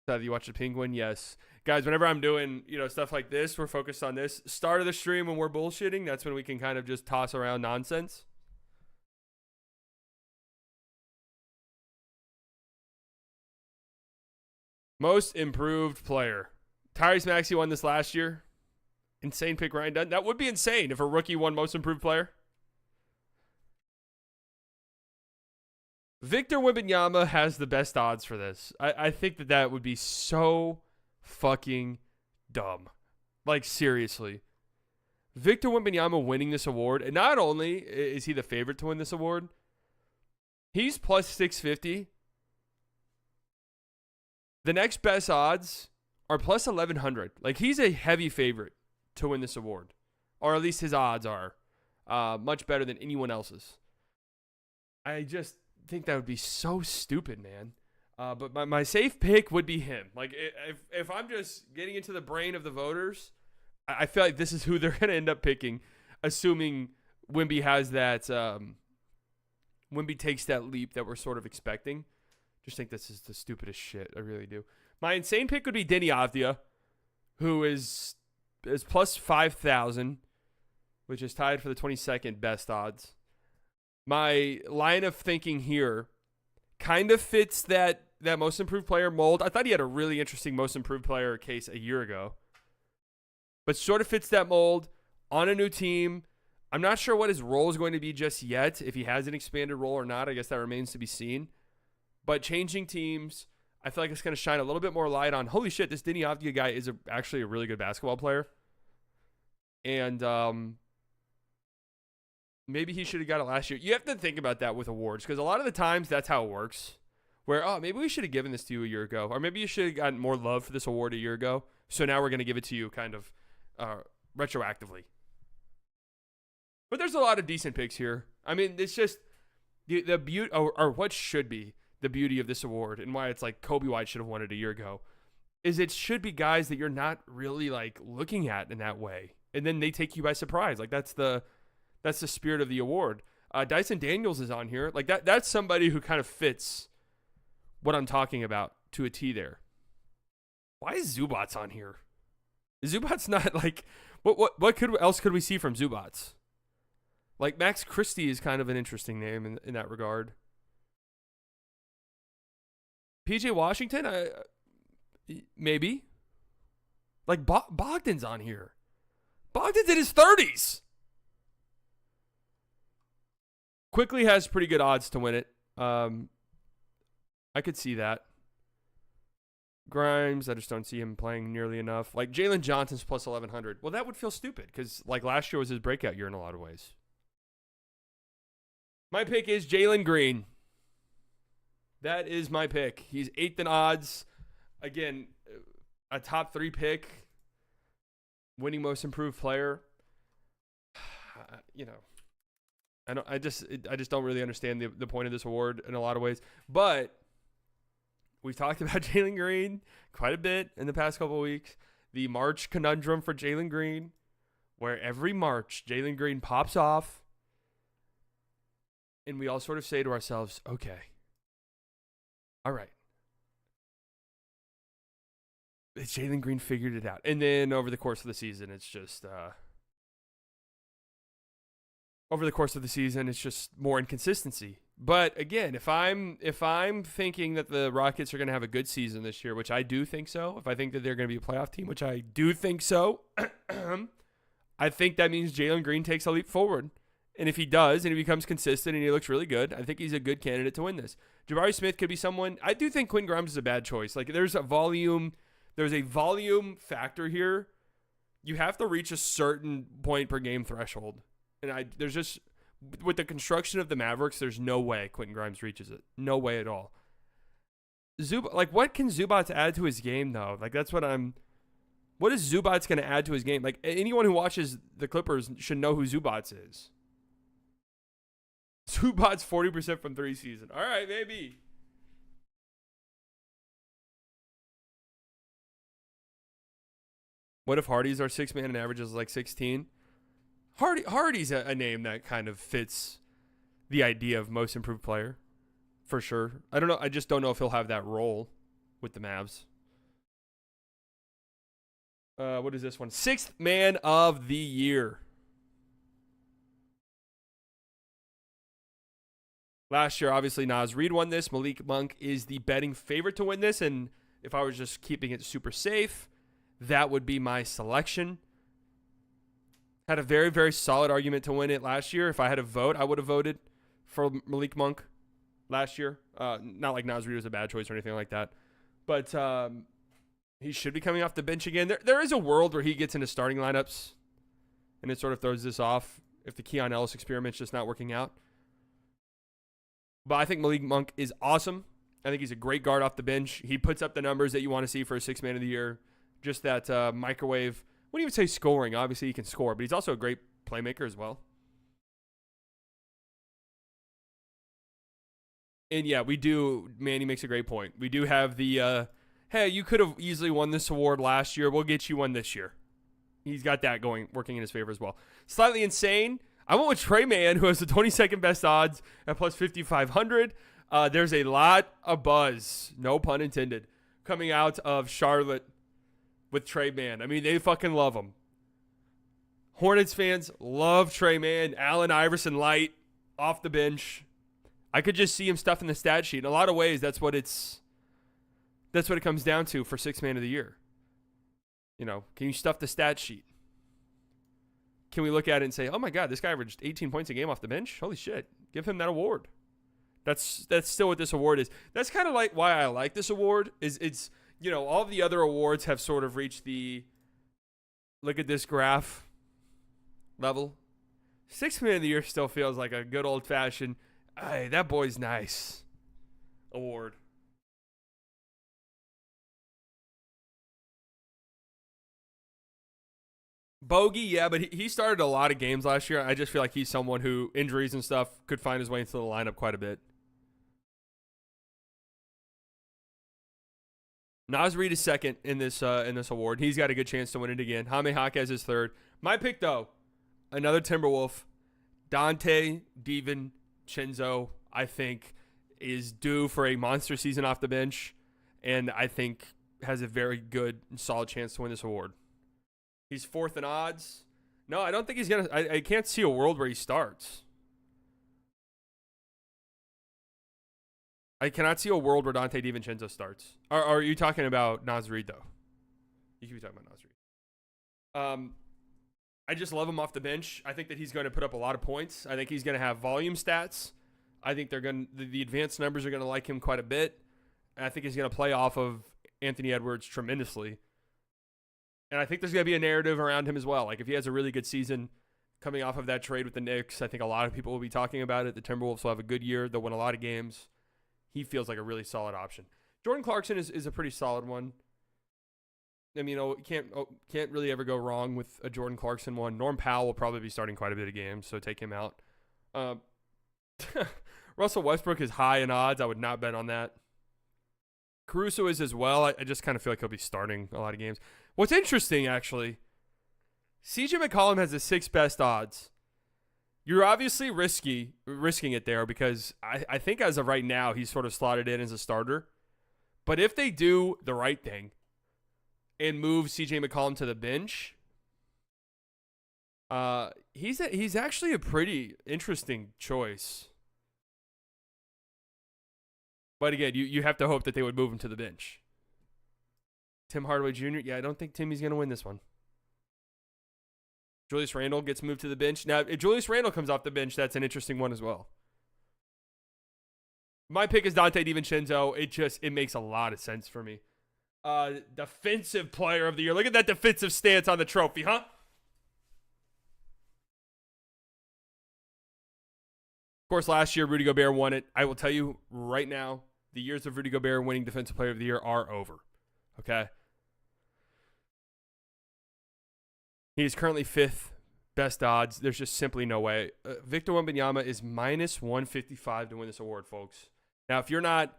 Have you watched the Penguin? Yes. Guys, whenever I'm doing, stuff like this, we're focused on this. Start of the stream when we're bullshitting, that's when we can kind of just toss around nonsense. Most Improved Player. Tyrese Maxey won this last year. Insane pick, Ryan Dunn. That would be insane if a rookie won Most Improved Player. Victor Wembanyama has the best odds for this. I think that would be so fucking dumb. Like, seriously. Victor Wembanyama winning this award, and not only is he the favorite to win this award, he's plus 650. The next best odds are plus 1,100. Like, he's a heavy favorite to win this award. Or at least his odds are much better than anyone else's. I just think that would be so stupid, man. But my safe pick would be him. Like, if I'm just getting into the brain of the voters, I feel like this is who they're going to end up picking, assuming Wemby has that, Wemby takes that leap that we're sort of expecting. Just think this is the stupidest shit. I really do. My insane pick would be Denny Avdia, who is plus 5,000, which is tied for the 22nd best odds. My line of thinking here kind of fits that Most Improved Player mold. I thought he had a really interesting Most Improved Player case a year ago, but sort of fits that mold on a new team. I'm not sure what his role is going to be just yet, if he has an expanded role or not. I guess that remains to be seen. But changing teams, I feel like it's going to shine a little bit more light on, holy shit, this Denny Avdia guy is actually a really good basketball player. And maybe he should have got it last year. You have to think about that with awards, because a lot of the times that's how it works. Where, maybe we should have given this to you a year ago. Or maybe you should have gotten more love for this award a year ago. So now we're going to give it to you kind of retroactively. But there's a lot of decent picks here. I mean, it's just the beauty, or what should be the beauty of this award, and why it's like Kobe White should have won it a year ago, is it should be guys that you're not really like looking at in that way, and then they take you by surprise. Like that's the spirit of the award. Dyson Daniels is on here. Like that's somebody who kind of fits what I'm talking about to a T there. Why is Zubats on here? Zubats not like what else could we see from Zubats? Like Max Christie is kind of an interesting name in that regard. PJ Washington, maybe. Like Bogdan's on here. Bogdan's in his 30s. Quickly has pretty good odds to win it. I could see that. Grimes, I just don't see him playing nearly enough. Like Jalen Johnson's plus 1,100. Well, that would feel stupid because like last year was his breakout year in a lot of ways. My pick is Jalen Green. That is my pick. He's 8th in odds. Again, a top 3 pick, winning most improved player. I just don't really understand the point of this award in a lot of ways. But we've talked about Jalen Green quite a bit in the past couple of weeks. The March conundrum for Jalen Green, where every March Jalen Green pops off, and we all sort of say to ourselves, okay, all right. Jalen Green figured it out. And then over the course of the season, it's just more inconsistency. But again, if I'm thinking that the Rockets are going to have a good season this year, which I do think so, if I think that they're going to be a playoff team, which I do think so, I think that means Jalen Green takes a leap forward. And if he does, and he becomes consistent and he looks really good, I think he's a good candidate to win this. Jabari Smith could be someone. I do think Quentin Grimes is a bad choice. Like there's a volume factor here. You have to reach a certain point per game threshold. And there's just, with the construction of the Mavericks, there's no way Quentin Grimes reaches it. No way at all. What can Zubats add to his game though? Like what is Zubats going to add to his game? Like anyone who watches the Clippers should know who Zubats is. Zubats 40% from 3 season. All right, maybe. What if Hardy's our 6-man and averages like 16? Hardy's a name that kind of fits the idea of most improved player, for sure. I don't know. I just don't know if he'll have that role with the Mavs. What is this one? 6th man of the year. Last year, obviously, Naz Reid won this. Malik Monk is the betting favorite to win this. And if I was just keeping it super safe, that would be my selection. Had a very, very solid argument to win it last year. If I had a vote, I would have voted for Malik Monk last year. Not like Naz Reid was a bad choice or anything like that. But he should be coming off the bench again. There is a world where he gets into starting lineups, and it sort of throws this off if the Keon Ellis experiment's just not working out. But I think Malik Monk is awesome. I think he's a great guard off the bench. He puts up the numbers that you want to see for a 6-man of the year. Just that microwave. I wouldn't even say scoring. Obviously, he can score, but he's also a great playmaker as well. And yeah, we do. Manny makes a great point. We do have the, hey, you could have easily won this award last year. We'll get you one this year. He's got that working in his favor as well. Slightly insane. I went with Trey Mann, who has the 22nd best odds at plus 5,500. There's a lot of buzz, no pun intended, coming out of Charlotte with Trey Mann. I mean, they fucking love him. Hornets fans love Trey Mann. Allen Iverson light off the bench. I could just see him stuffing the stat sheet. In a lot of ways, that's what it comes down to for 6-man of the year. You know, can you stuff the stat sheet? Can we look at it and say, oh my God, this guy averaged 18 points a game off the bench? Holy shit. Give him that award. That's still what this award is. That's kind of like why I like this award is it's, you know, all the other awards have sort of reached the look at this graph level. 6-man of the year still feels like a good old fashioned, hey, that boy's nice award. Bogey, yeah, but he started a lot of games last year. I just feel like he's someone who, injuries and stuff, could find his way into the lineup quite a bit. Naz Reid is second in this award. He's got a good chance to win it again. Jaime Jaquez is third. My pick, though, another Timberwolf, Dante DiVincenzo, I think, is due for a monster season off the bench, and I think has a very good and solid chance to win this award. He's 4th in odds. No, I don't think he's going to. I can't see a world where he starts. I cannot see a world where Dante DiVincenzo starts. Are you talking about Naz Reid, though? You could be talking about Naz Reid. I just love him off the bench. I think that he's going to put up a lot of points. I think he's going to have volume stats. I think the advanced numbers are going to like him quite a bit. I think he's going to play off of Anthony Edwards tremendously. And I think there's going to be a narrative around him as well. Like, if he has a really good season coming off of that trade with the Knicks, I think a lot of people will be talking about it. The Timberwolves will have a good year. They'll win a lot of games. He feels like a really solid option. Jordan Clarkson is a pretty solid one. I mean, can't really ever go wrong with a Jordan Clarkson one. Norm Powell will probably be starting quite a bit of games, so take him out. Russell Westbrook is high in odds. I would not bet on that. Caruso is as well. I just kind of feel like he'll be starting a lot of games. What's interesting, actually, CJ McCollum has the 6th best odds. You're obviously risking it there because I think as of right now, he's sort of slotted in as a starter. But if they do the right thing and move CJ McCollum to the bench, he's actually a pretty interesting choice. But again, you have to hope that they would move him to the bench. Tim Hardaway Jr., yeah, I don't think Timmy's going to win this one. Julius Randle gets moved to the bench. Now, if Julius Randle comes off the bench, that's an interesting one as well. My pick is Dante DiVincenzo. It makes a lot of sense for me. Defensive player of the year. Look at that defensive stance on the trophy, huh? Of course, last year, Rudy Gobert won it. I will tell you right now, the years of Rudy Gobert winning defensive player of the year are over. Okay? He is currently 5th best odds. There's just simply no way. Victor Wembanyama is minus 155 to win this award, folks. Now, if you're not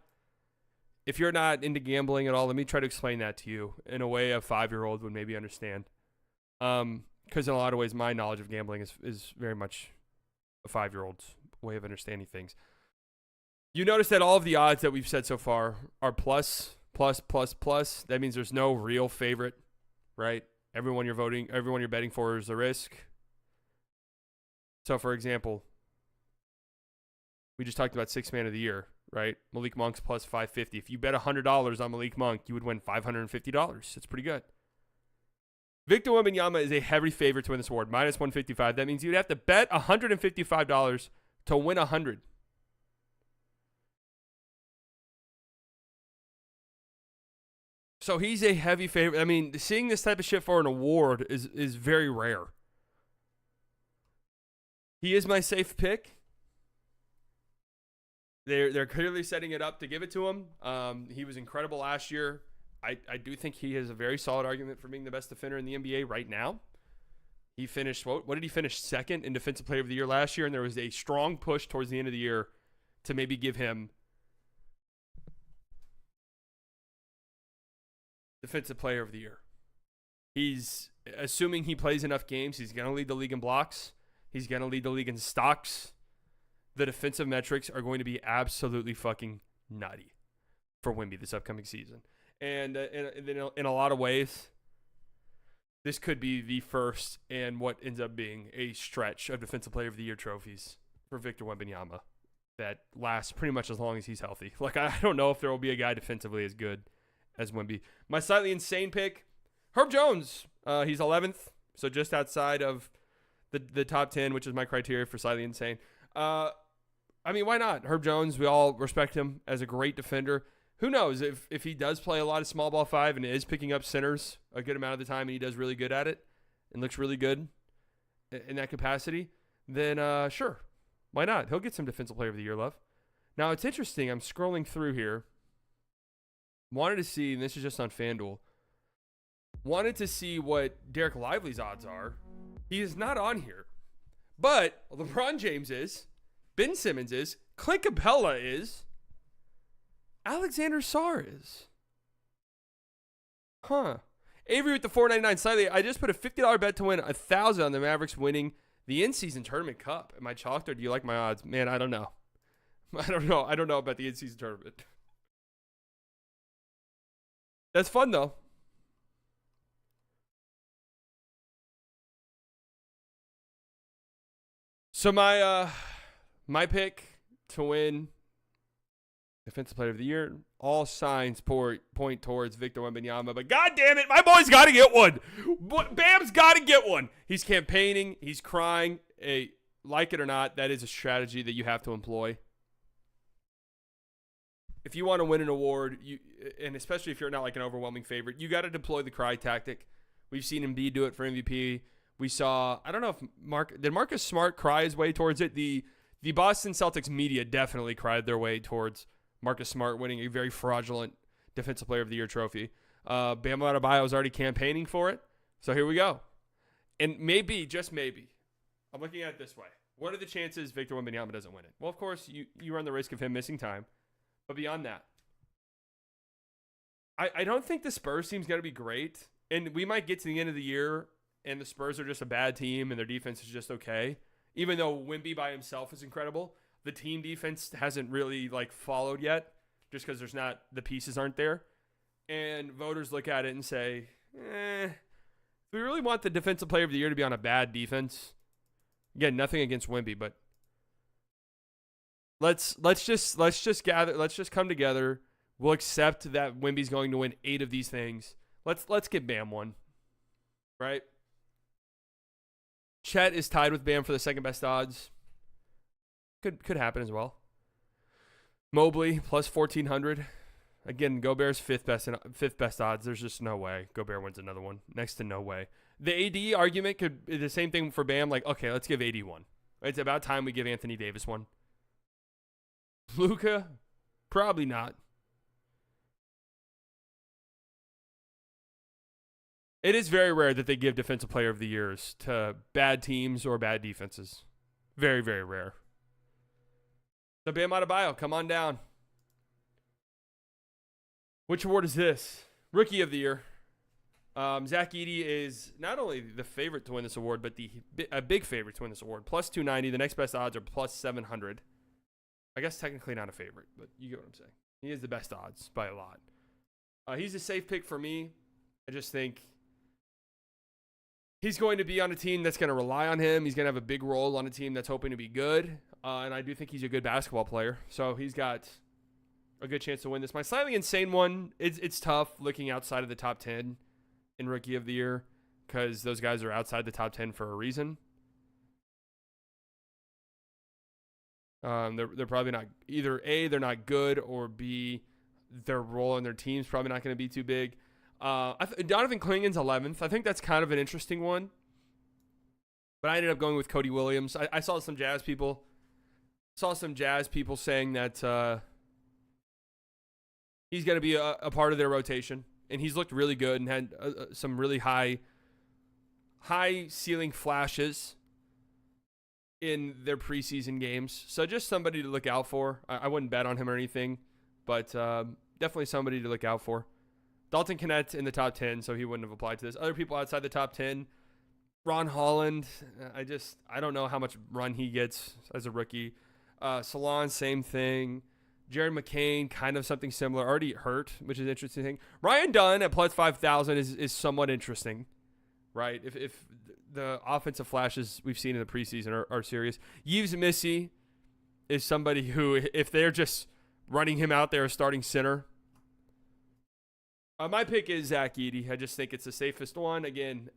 into gambling at all, let me try to explain that to you in a way a 5-year-old would maybe understand. Because in a lot of ways, my knowledge of gambling is very much a 5-year-old's way of understanding things. You notice that all of the odds that we've said so far are plus. That means there's no real favorite, right? Everyone you're betting for is a risk. So, for example, we just talked about 6th man of the year, right? Malik Monk's plus 550. If you bet $100 on Malik Monk, you would win $550. It's pretty good. Victor Wembanyama is a heavy favorite to win this award, minus 155. That means you'd have to bet $155 to win 100. So he's a heavy favorite. I mean, seeing this type of shit for an award is very rare. He is my safe pick. They're clearly setting it up to give it to him. He was incredible last year. I do think he has a very solid argument for being the best defender in the NBA right now. He finished, what did he finish? 2nd in Defensive Player of the Year last year, and there was a strong push towards the end of the year to maybe give him Defensive Player of the Year. He's, assuming he plays enough games, he's going to lead the league in blocks. He's going to lead the league in stocks. The defensive metrics are going to be absolutely fucking nutty for Wemby this upcoming season. And in a lot of ways, this could be the first and what ends up being a stretch of Defensive Player of the Year trophies for Victor Wembanyama that lasts pretty much as long as he's healthy. Like, I don't know if there will be a guy defensively as good as Wemby. My slightly insane pick, Herb Jones. He's 11th, so just outside of the top 10, which is my criteria for slightly insane. I mean, why not? Herb Jones, we all respect him as a great defender. Who knows if he does play a lot of small ball 5 and is picking up centers a good amount of the time and he does really good at it and looks really good in that capacity, then sure, why not? He'll get some Defensive Player of the Year love. Now, it's interesting. I'm scrolling through here. Wanted to see, and this is just on FanDuel, wanted to see what Derek Lively's odds are. He is not on here. But LeBron James is. Ben Simmons is. Clint Capella is. Alexander Sarr is. Huh. Avery with the $4.99 slightly. I just put a $50 bet to win $1,000 on the Mavericks winning the in-season tournament cup. Am I chalked or do you like my odds? Man, I don't know. I don't know about the in-season tournament. That's fun though. So my pick to win Defensive Player of the Year, all signs point towards Victor Wembanyama, but god damn it, my boy's got to get one. Bam's got to get one. He's campaigning, he's crying. Like it or not, that is a strategy that you have to employ. if you want to win an award, and especially if you're not like an overwhelming favorite, you got to deploy the cry tactic. We've seen Embiid do it for MVP. We saw, I don't know if did Marcus Smart cry his way towards it? The Boston Celtics media definitely cried their way towards Marcus Smart winning a very fraudulent Defensive Player of the Year trophy. Bam Adebayo is already campaigning for it. So here we go. And maybe, just maybe, I'm looking at it this way. What are the chances Victor Wembanyama doesn't win it? Well, of course, you run the risk of him missing time. But beyond that, I don't think the Spurs team's going to be great. And we might get to the end of the year and the Spurs are just a bad team and their defense is just okay. Even though Wemby by himself is incredible, the team defense hasn't really like followed yet just because the pieces aren't there. And voters look at it and say, do we really want the Defensive Player of the Year to be on a bad defense? Again, nothing against Wemby, but let's just come together. We'll accept that Wemby's going to win 8 of these things. Let's get Bam one, right? Chet is tied with Bam for the second best odds. Could happen as well. Mobley plus 1400. Again, Gobert's fifth best odds. There's just no way Gobert wins another one. Next to no way. The AD argument could be the same thing for Bam. Like, okay, let's give AD one. It's about time we give Anthony Davis one. Luka, probably not. It is very rare that they give Defensive Player of the Years to bad teams or bad defenses. Very, very rare. So Bam Adebayo, come on down. Which award is this? Rookie of the Year. Zach Edey is not only the favorite to win this award, but a big favorite to win this award. Plus 290. The next best odds are plus 700. I guess technically not a favorite, but you get what I'm saying. He is the best odds by a lot. He's a safe pick for me. I just think he's going to be on a team that's going to rely on him. He's going to have a big role on a team that's hoping to be good. And I do think he's a good basketball player. So he's got a good chance to win this. My slightly insane one, it's tough looking outside of the top 10 in Rookie of the Year because those guys are outside the top 10 for a reason. They're probably not either A, they're not good, or B, their role in their team's probably not going to be too big. Donovan Clingan's 11th. I think that's kind of an interesting one. But I ended up going with Cody Williams. I saw some Jazz people saying that he's going to be a part of their rotation. And he's looked really good and had some really high ceiling flashes in their preseason games. So just somebody to look out for. I wouldn't bet on him or anything, but definitely somebody to look out for. Dalton Knecht in the top 10, so he wouldn't have applied to this. Other people outside the top 10, Ron Holland. I don't know how much run he gets as a rookie. Salon, same thing. Jared McCain, kind of something similar. Already hurt, which is an interesting thing. Ryan Dunn at plus 5,000 is somewhat interesting, right? If the offensive flashes we've seen in the preseason are serious. Yves Missy is somebody who, if they're just running him out there as starting center. My pick is Zach Edey. I just think it's the safest one. Again,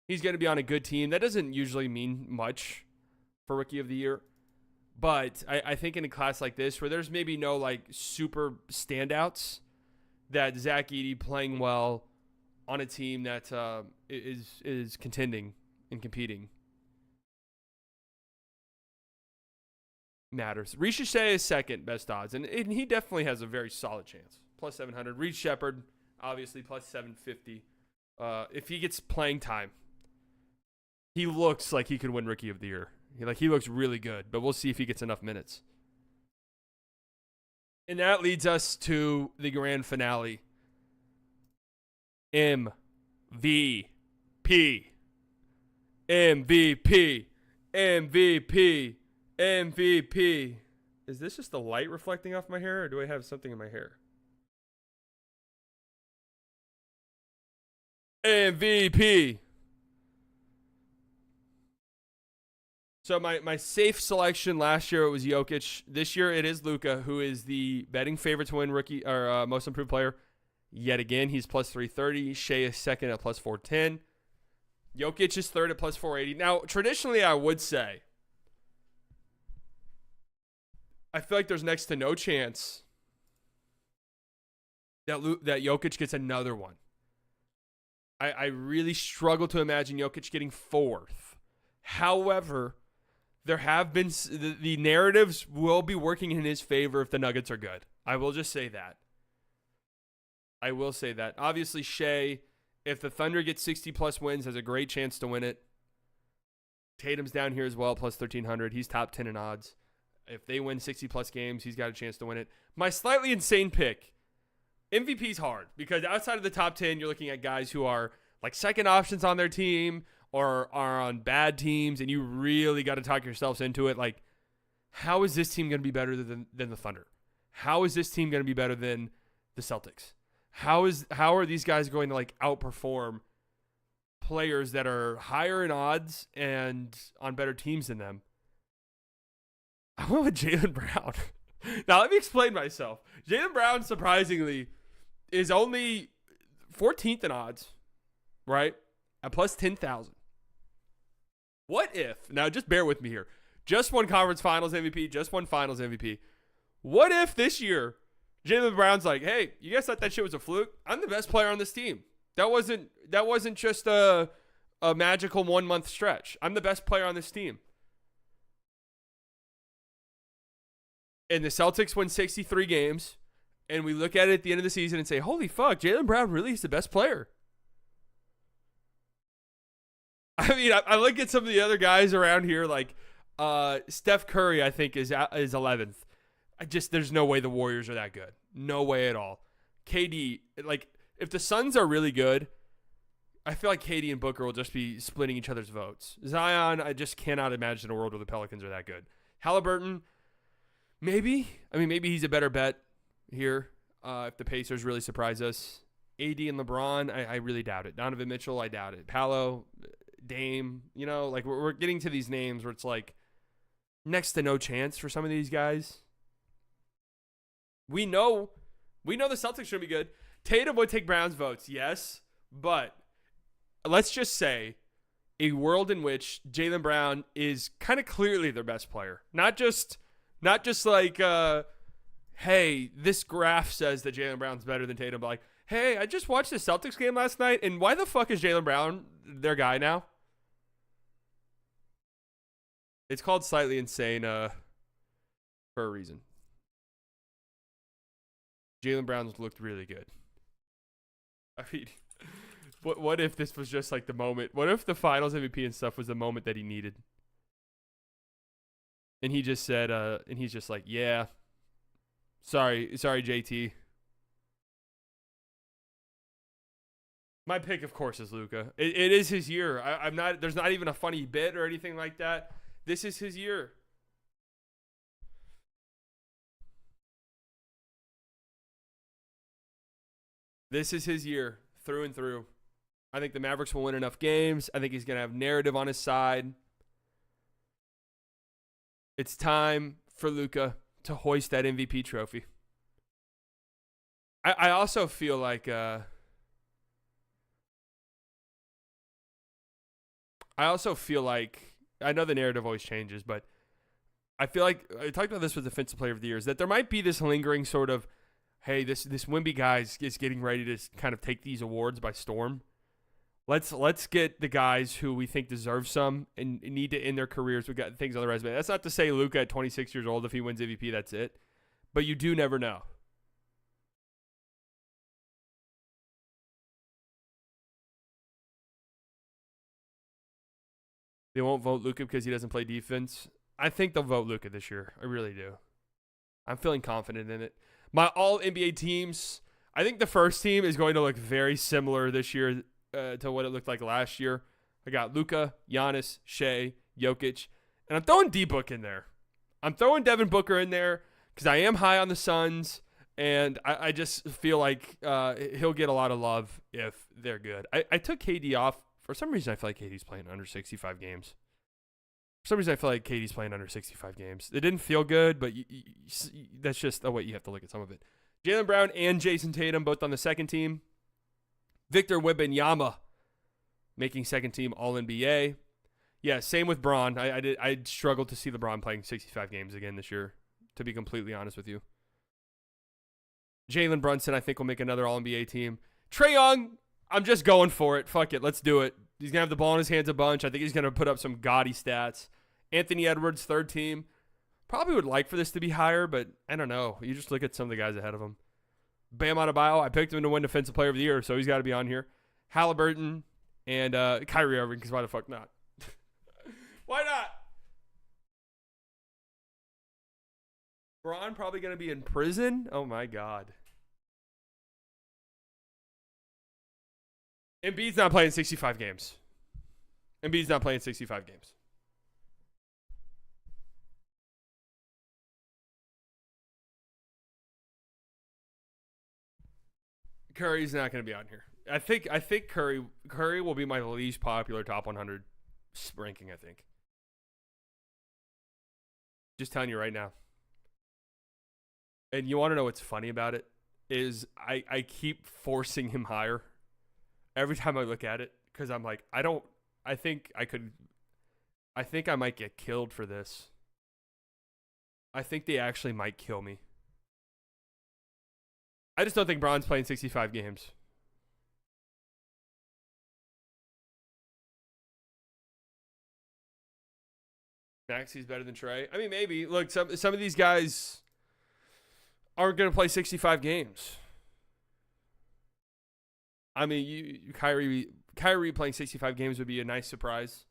he's going to be on a good team. That doesn't usually mean much for Rookie of the Year. But I think in a class like this, where there's maybe no like super standouts, that Zach Edey playing well on a team that is contending and competing matters. Ricochet is second best odds, and he definitely has a very solid chance. Plus 700. Reed Shepherd, obviously, plus 750. If he gets playing time, he looks like he could win Rookie of the Year. He looks really good, but we'll see if he gets enough minutes. And that leads us to the grand finale. MVP. MVP. MVP. MVP. Is this just the light reflecting off my hair, or do I have something in my hair? MVP. So my safe selection last year, it was Jokic. This year it is Luka, who is the betting favorite to win rookie or most improved player. Yet again, he's plus 330. Shea is second at plus 410. Jokic is third at plus 480. Now, traditionally, I would say I feel like there's next to no chance that Jokic gets another one. I really struggle to imagine Jokic getting fourth. However, there have been the narratives will be working in his favor if the Nuggets are good. I will just say that. I will say that. Obviously, Shea, if the Thunder get 60-plus wins, has a great chance to win it. Tatum's down here as well, plus 1,300. He's top 10 in odds. If they win 60-plus games, he's got a chance to win it. My slightly insane pick, MVP's hard because outside of the top 10, you're looking at guys who are like second options on their team or are on bad teams, and you really got to talk yourselves into it. Like, how is this team going to be better than the Thunder? How is this team going to be better than the Celtics? How are these guys going to like outperform players that are higher in odds and on better teams than them? I went with Jaylen Brown. Now, let me explain myself. Jaylen Brown, surprisingly, is only 14th in odds, right? At plus 10,000. What if, now just bear with me here, just won conference finals MVP, just won finals MVP. What if this year, Jaylen Brown's like, hey, you guys thought that shit was a fluke? I'm the best player on this team. That wasn't just a magical 1 month stretch. I'm the best player on this team. And the Celtics win 63 games, and we look at it at the end of the season and say, holy fuck, Jaylen Brown really is the best player. I mean, I look at some of the other guys around here, like Steph Curry, I think, is 11th. There's no way the Warriors are that good. No way at all. KD, like, if the Suns are really good, I feel like KD and Booker will just be splitting each other's votes. Zion, I just cannot imagine a world where the Pelicans are that good. Halliburton, maybe. I mean, maybe he's a better bet here if the Pacers really surprise us. AD and LeBron, I really doubt it. Donovan Mitchell, I doubt it. Paolo, Dame, like we're getting to these names where it's like next to no chance for some of these guys. We know the Celtics should be good. Tatum would take Brown's votes, yes, but let's just say a world in which Jaylen Brown is kind of clearly their best player. Not just like, hey, this graph says that Jaylen Brown's better than Tatum, but like, hey, I just watched the Celtics game last night, and why the fuck is Jaylen Brown their guy now? It's called Slightly Insane for a reason. Jaylen Brown's looked really good. I mean, what if this was just like the moment? What if the finals MVP and stuff was the moment that he needed? And he just said, and he's just like, yeah, sorry, JT. My pick, of course, is Luka. It is his year. I'm not. There's not even a funny bit or anything like that. This is his year. This is his year through and through. I think the Mavericks will win enough games. I think he's going to have narrative on his side. It's time for Luka to hoist that MVP trophy. I also feel like I know the narrative always changes, but I feel like I talked about this with Defensive Player of the Year, is that there might be this lingering sort of, hey, this Wemby guy is getting ready to kind of take these awards by storm. Let's get the guys who we think deserve some and need to end their careers with things on the resume. That's not to say Luka at 26 years old, if he wins MVP, that's it. But you do never know. They won't vote Luka because he doesn't play defense. I think they'll vote Luka this year. I really do. I'm feeling confident in it. My all-NBA teams, I think the first team is going to look very similar this year to what it looked like last year. I got Luka, Giannis, Shea, Jokic, and I'm throwing D-Book in there. I'm throwing Devin Booker in there because I am high on the Suns, and I just feel like he'll get a lot of love if they're good. I took KD off. For some reason, I feel like KD's playing under 65 games. For some reason, I feel like KD's playing under 65 games. It didn't feel good, but that's just the way you have to look at some of it. Jaylen Brown and Jason Tatum both on the second team. Victor Wembanyama making second team All-NBA. Yeah, same with Braun. I struggled to see LeBron playing 65 games again this year. to be completely honest with you. Jalen Brunson, I think, will make another All-NBA team. Trae Young, I'm just going for it. Fuck it. Let's do it. He's going to have the ball in his hands a bunch. I think he's going to put up some gaudy stats. Anthony Edwards, third team. Probably would like for this to be higher, but I don't know. You just look at some of the guys ahead of him. Bam Adebayo, I picked him to win Defensive Player of the Year, so he's got to be on here. Halliburton and Kyrie Irving, because why the fuck not? Why not? Braun probably going to be in prison? Oh, my God. Embiid's not playing 65 games. Embiid's not playing 65 games. Curry's not going to be on here. I think Curry will be my least popular top 100 ranking, I think. Just telling you right now. And you want to know what's funny about it? Is I keep forcing him higher every time I look at it, because I'm like, I think I might get killed for this. I think they actually might kill me. I just don't think Braun's playing 65 games. Maxi's better than Trae. I mean, maybe. Look, some of these guys aren't going to play 65 games. I mean, Kyrie playing 65 games would be a nice surprise.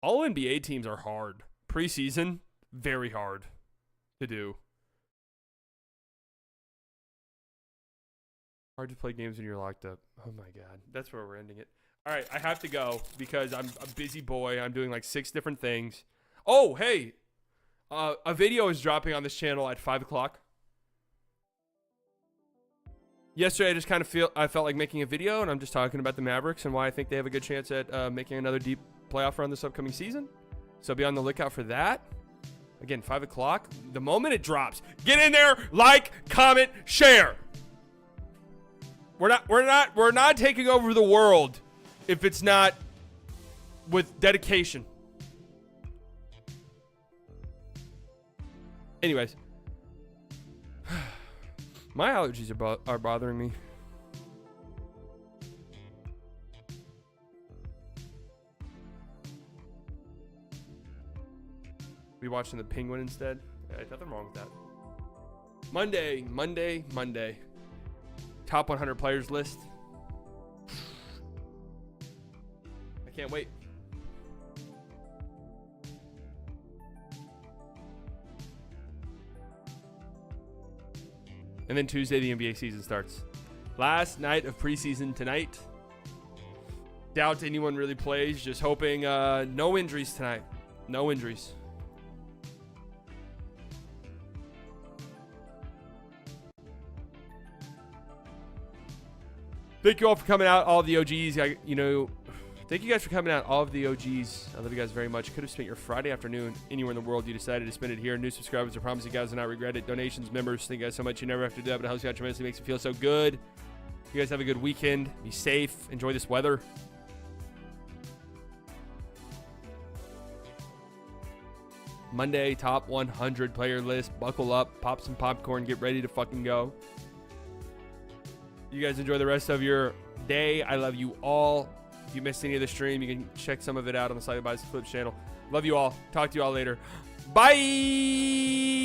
All NBA teams are hard. Preseason, very hard to do. Hard to play games when you're locked up. Oh my God. That's where we're ending it. All right, I have to go because I'm a busy boy. I'm doing like 6 different things. Oh, hey. A video is dropping on this channel at 5 o'clock. Yesterday, I felt like making a video, and I'm just talking about the Mavericks and why I think they have a good chance at making another deep playoff run this upcoming season. So be on the lookout for that. Again, 5 o'clock. The moment it drops, get in there, like, comment, share. We're not taking over the world if it's not with dedication. Anyways, my allergies are bothering me. We watching the Penguin instead? Yeah, nothing wrong with that. Monday. Top 100 players list. I can't wait. And then Tuesday, the NBA season starts. Last night of preseason tonight. Doubt anyone really plays. Just hoping no injuries tonight. No injuries. Thank you all for coming out, all of the OGs. Thank you guys for coming out, all of the OGs. I love you guys very much. Could have spent your Friday afternoon anywhere in the world. You decided to spend it here. New subscribers, I promise you guys will not regret it. Donations, members, thank you guys so much. You never have to do that, but it helps you out tremendously. Makes you feel so good. You guys have a good weekend. Be safe. Enjoy this weather. Monday, top 100 player list. Buckle up, pop some popcorn, get ready to fucking go. You guys enjoy the rest of your day. I love you all. If you missed any of the stream, you can check some of it out on the Slightly Biased Flips channel. Love you all. Talk to you all later. Bye.